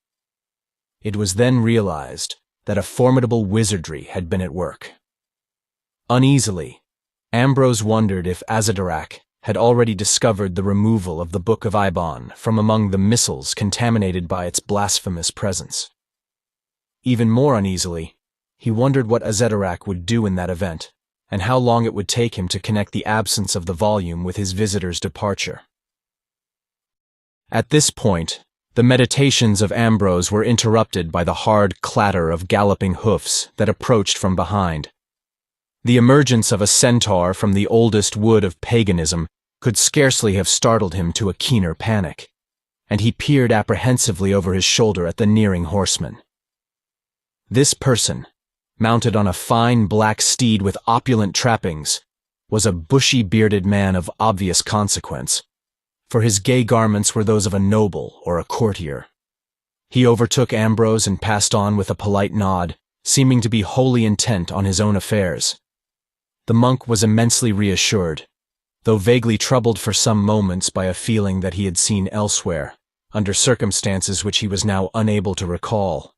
It was then realized that a formidable wizardry had been at work. Uneasily, Ambrose wondered if Azédarac had already discovered the removal of the Book of Eibon from among the missals contaminated by its blasphemous presence. Even more uneasily, he wondered what Azédarac would do in that event, and how long it would take him to connect the absence of the volume with his visitor's departure. At this point, the meditations of Ambrose were interrupted by the hard clatter of galloping hoofs that approached from behind. The emergence of a centaur from the oldest wood of paganism could scarcely have startled him to a keener panic, and he peered apprehensively over his shoulder at the nearing horseman. This person, mounted on a fine black steed with opulent trappings, was a bushy-bearded man of obvious consequence, for his gay garments were those of a noble or a courtier. He overtook Ambrose and passed on with a polite nod, seeming to be wholly intent on his own affairs. The monk was immensely reassured, though vaguely troubled for some moments by a feeling that he had seen elsewhere, under circumstances which he was now unable to recall.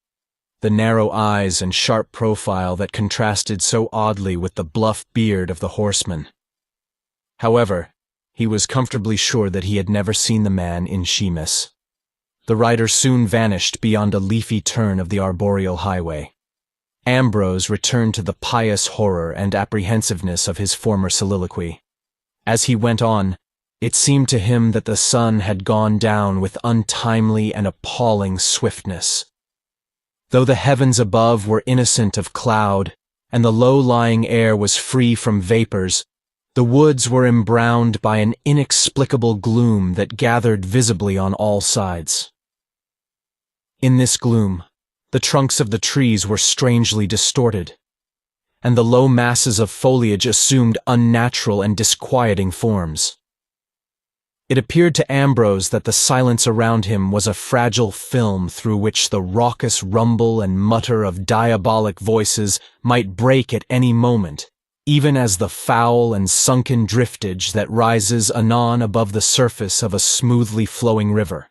The narrow eyes and sharp profile that contrasted so oddly with the bluff beard of the horseman. However, he was comfortably sure that he had never seen the man in chemise. The rider soon vanished beyond a leafy turn of the arboreal highway. Ambrose returned to the pious horror and apprehensiveness of his former soliloquy. As he went on, it seemed to him that the sun had gone down with untimely and appalling swiftness. Though the heavens above were innocent of cloud, and the low-lying air was free from vapors, the woods were embrowned by an inexplicable gloom that gathered visibly on all sides. In this gloom, the trunks of the trees were strangely distorted, and the low masses of foliage assumed unnatural and disquieting forms. It appeared to Ambrose that the silence around him was a fragile film through which the raucous rumble and mutter of diabolic voices might break at any moment, even as the foul and sunken driftage that rises anon above the surface of a smoothly flowing river.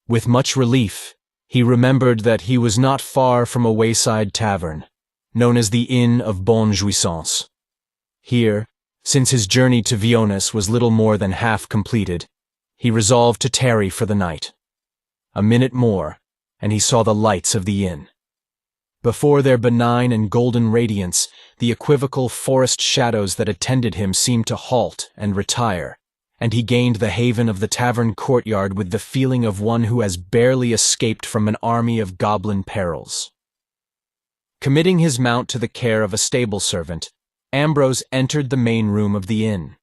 With much relief, he remembered that he was not far from a wayside tavern, known as the Inn of Bonne Jouissance. Here, since his journey to Avroigne was little more than half completed, he resolved to tarry for the night. A minute more, and he saw the lights of the inn. Before their benign and golden radiance, the equivocal forest shadows that attended him seemed to halt and retire, and he gained the haven of the tavern courtyard with the feeling of one who has barely escaped from an army of goblin perils. Committing his mount to the care of a stable servant, Ambrose entered the main room of the inn.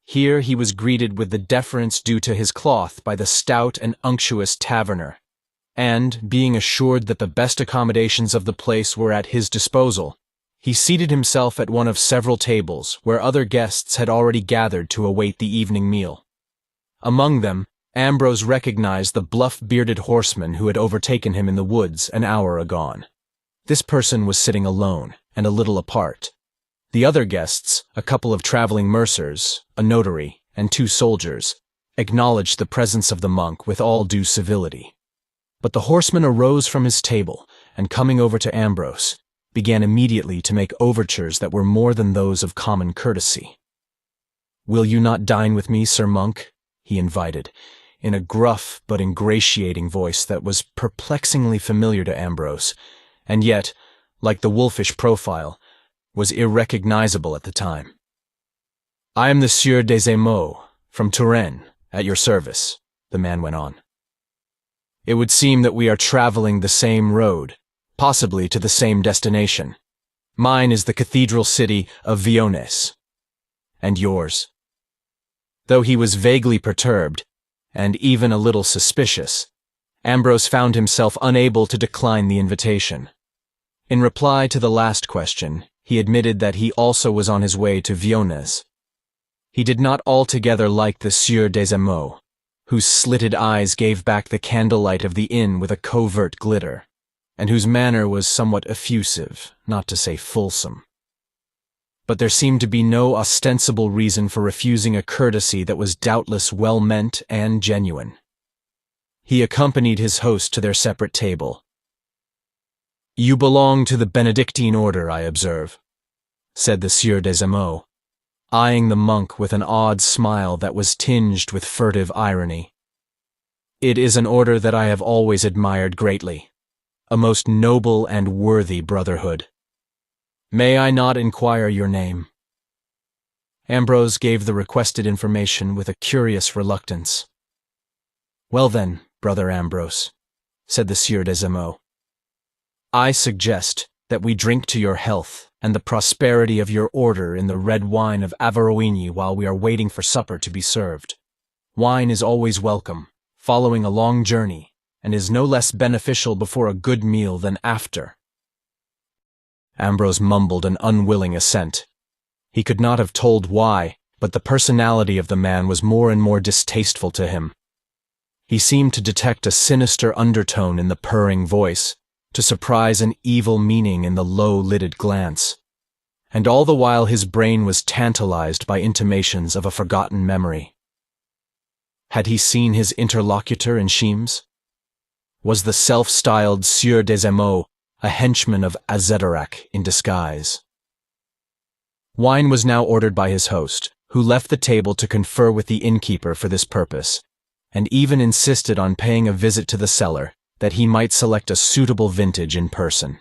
Here he was greeted with the deference due to his cloth by the stout and unctuous taverner, and, being assured that the best accommodations of the place were at his disposal, he seated himself at one of several tables where other guests had already gathered to await the evening meal. Among them, Ambrose recognized the bluff-bearded horseman who had overtaken him in the woods an hour agone. This person was sitting alone and a little apart. The other guests, a couple of traveling mercers, a notary, and 2 soldiers, acknowledged the presence of the monk with all due civility. But the horseman arose from his table, and coming over to Ambrose, began immediately to make overtures that were more than those of common courtesy. "Will you not dine with me, Sir Monk?" he invited, in a gruff but ingratiating voice that was perplexingly familiar to Ambrose, and yet, like the wolfish profile, was irrecognizable at the time. "I am the Sieur des Émaux, from Touraine, at your service," the man went on. "It would seem that we are traveling the same road, possibly to the same destination. Mine is the cathedral city of Avroigne. And yours?" Though he was vaguely perturbed, and even a little suspicious, Ambrose found himself unable to decline the invitation. In reply to the last question, he admitted that he also was on his way to Avroigne. He did not altogether like the Sieur des Émaux, whose slitted eyes gave back the candlelight of the inn with a covert glitter, and whose manner was somewhat effusive, not to say fulsome. But there seemed to be no ostensible reason for refusing a courtesy that was doubtless well-meant and genuine. He accompanied his host to their separate table. "You belong to the Benedictine order, I observe," said the Sieur des Émaux, eyeing the monk with an odd smile that was tinged with furtive irony. "It is an order that I have always admired greatly, a most noble and worthy brotherhood. May I not inquire your name?" Ambrose gave the requested information with a curious reluctance. "Well then, Brother Ambrose," said the Sieur des Émaux, "I suggest that we drink to your health and the prosperity of your order in the red wine of Averoigne while we are waiting for supper to be served. Wine is always welcome, following a long journey, and is no less beneficial before a good meal than after." Ambrose mumbled an unwilling assent. He could not have told why, but the personality of the man was more and more distasteful to him. He seemed to detect a sinister undertone in the purring voice, to surprise an evil meaning in the low-lidded glance. And all the while his brain was tantalized by intimations of a forgotten memory. Had he seen his interlocutor in Chimes? Was the self-styled Sieur des Émaux a henchman of Azédarac in disguise? Wine was now ordered by his host, who left the table to confer with the innkeeper for this purpose, and even insisted on paying a visit to the cellar that he might select a suitable vintage in person.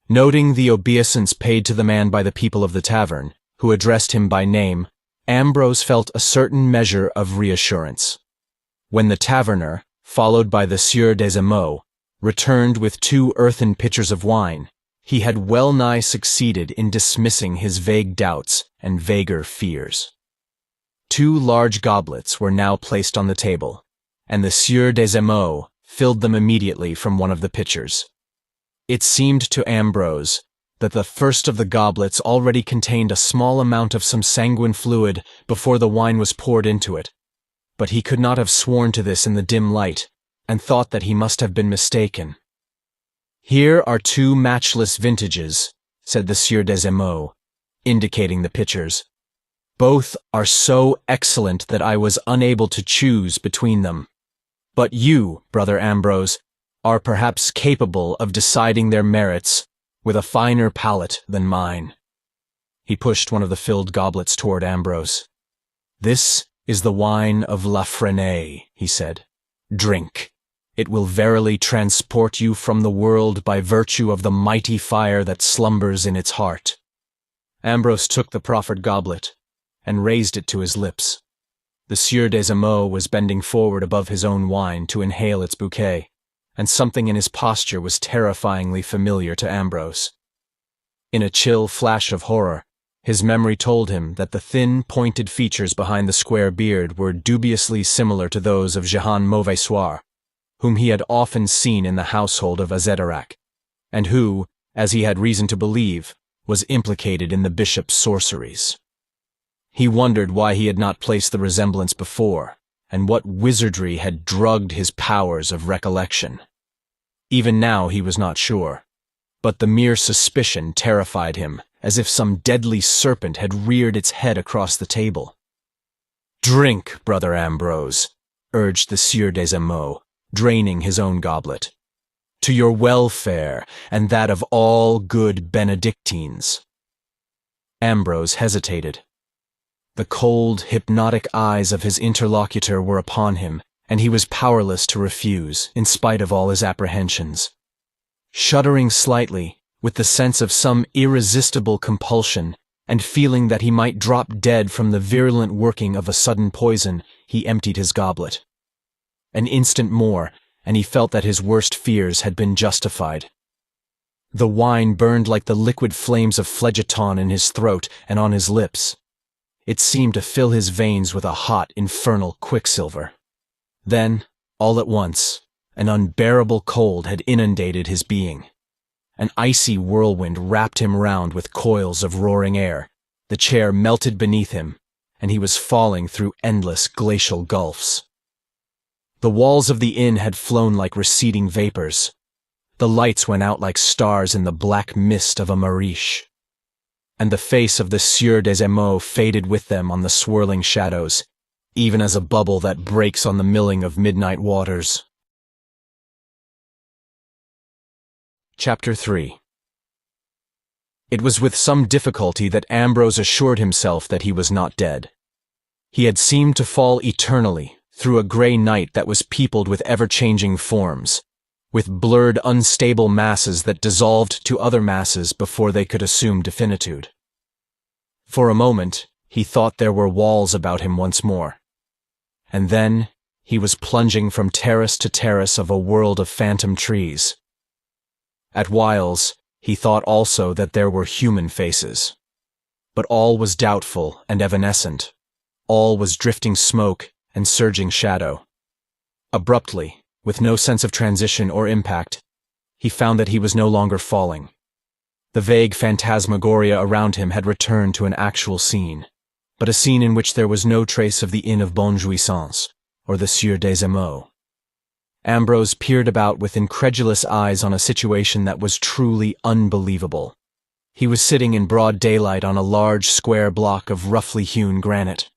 Noting the obeisance paid to the man by the people of the tavern, who addressed him by name, Ambrose felt a certain measure of reassurance. When the taverner, followed by the Sieur des Émaux, returned with 2 earthen pitchers of wine, he had well-nigh succeeded in dismissing his vague doubts and vaguer fears. 2 large goblets were now placed on the table, and the Sieur des Émaux filled them immediately from one of the pitchers. It seemed to Ambrose that the first of the goblets already contained a small amount of some sanguine fluid before the wine was poured into it, but he could not have sworn to this in the dim light, and thought that he must have been mistaken. "Here are 2 matchless vintages," said the Sieur des Émaux, indicating the pitchers. "Both are so excellent that I was unable to choose between them. But you, Brother Ambrose, are perhaps capable of deciding their merits with a finer palate than mine." He pushed one of the filled goblets toward Ambrose. "This is the wine of La Frenée," he said. "Drink. It will verily transport you from the world by virtue of the mighty fire that slumbers in its heart." Ambrose took the proffered goblet and raised it to his lips. The Sieur des Émaux was bending forward above his own wine to inhale its bouquet, and something in his posture was terrifyingly familiar to Ambrose. In a chill flash of horror, his memory told him that the thin, pointed features behind the square beard were dubiously similar to those of Jehan Mauvaissoir, whom he had often seen in the household of Azédarac, and who, as he had reason to believe, was implicated in the bishop's sorceries. He wondered why he had not placed the resemblance before, and what wizardry had drugged his powers of recollection. Even now he was not sure, but the mere suspicion terrified him, as if some deadly serpent had reared its head across the table. "Drink, Brother Ambrose," urged the Sieur des Émaux, draining his own goblet. "To your welfare, and that of all good Benedictines." Ambrose hesitated. The cold, hypnotic eyes of his interlocutor were upon him, and he was powerless to refuse, in spite of all his apprehensions. Shuddering slightly, with the sense of some irresistible compulsion, and feeling that he might drop dead from the virulent working of a sudden poison, he emptied his goblet. An instant more, and he felt that his worst fears had been justified. The wine burned like the liquid flames of phlegethon in his throat and on his lips. It seemed to fill his veins with a hot, infernal quicksilver. Then, all at once, an unbearable cold had inundated his being. An icy whirlwind wrapped him round with coils of roaring air, the chair melted beneath him, and he was falling through endless glacial gulfs. The walls of the inn had flown like receding vapors. The lights went out like stars in the black mist of a mariche, and the face of the Sieur des Émaux faded with them on the swirling shadows, even as a bubble that breaks on the milling of midnight waters. Chapter 3. It was with some difficulty that Ambrose assured himself that he was not dead. He had seemed to fall eternally through a grey night that was peopled with ever-changing forms, with blurred, unstable masses that dissolved to other masses before they could assume definitude. For a moment, he thought there were walls about him once more. And then, he was plunging from terrace to terrace of a world of phantom trees. At whiles, he thought also that there were human faces. But all was doubtful and evanescent. All was drifting smoke and surging shadow. Abruptly, with no sense of transition or impact, he found that he was no longer falling. The vague phantasmagoria around him had returned to an actual scene, but a scene in which there was no trace of the Inn of Bonne Jouissance or the Sieur des Émaux. Ambrose peered about with incredulous eyes on a situation that was truly unbelievable. He was sitting in broad daylight on a large square block of roughly hewn granite.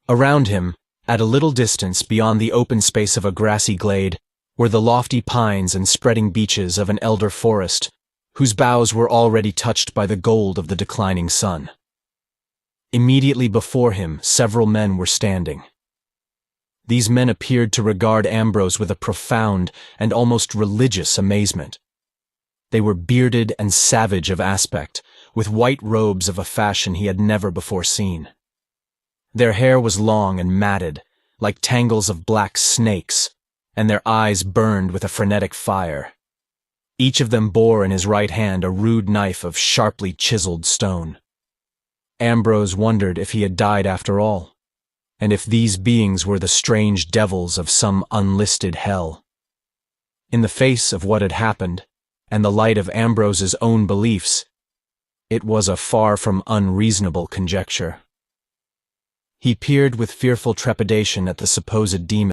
Around him, at a little distance beyond the open space of a grassy glade, were the lofty pines and spreading beeches of an elder forest, whose boughs were already touched by the gold of the declining sun. Immediately before him, several men were standing. These men appeared to regard Ambrose with a profound and almost religious amazement. They were bearded and savage of aspect, with white robes of a fashion he had never before seen. Their hair was long and matted, like tangles of black snakes, and their eyes burned with a frenetic fire. Each of them bore in his right hand a rude knife of sharply chiseled stone. Ambrose wondered if he had died after all, and if these beings were the strange devils of some unlisted hell. In the face of what had happened, and the light of Ambrose's own beliefs, it was a far from unreasonable conjecture. He peered with fearful trepidation at the supposed demon.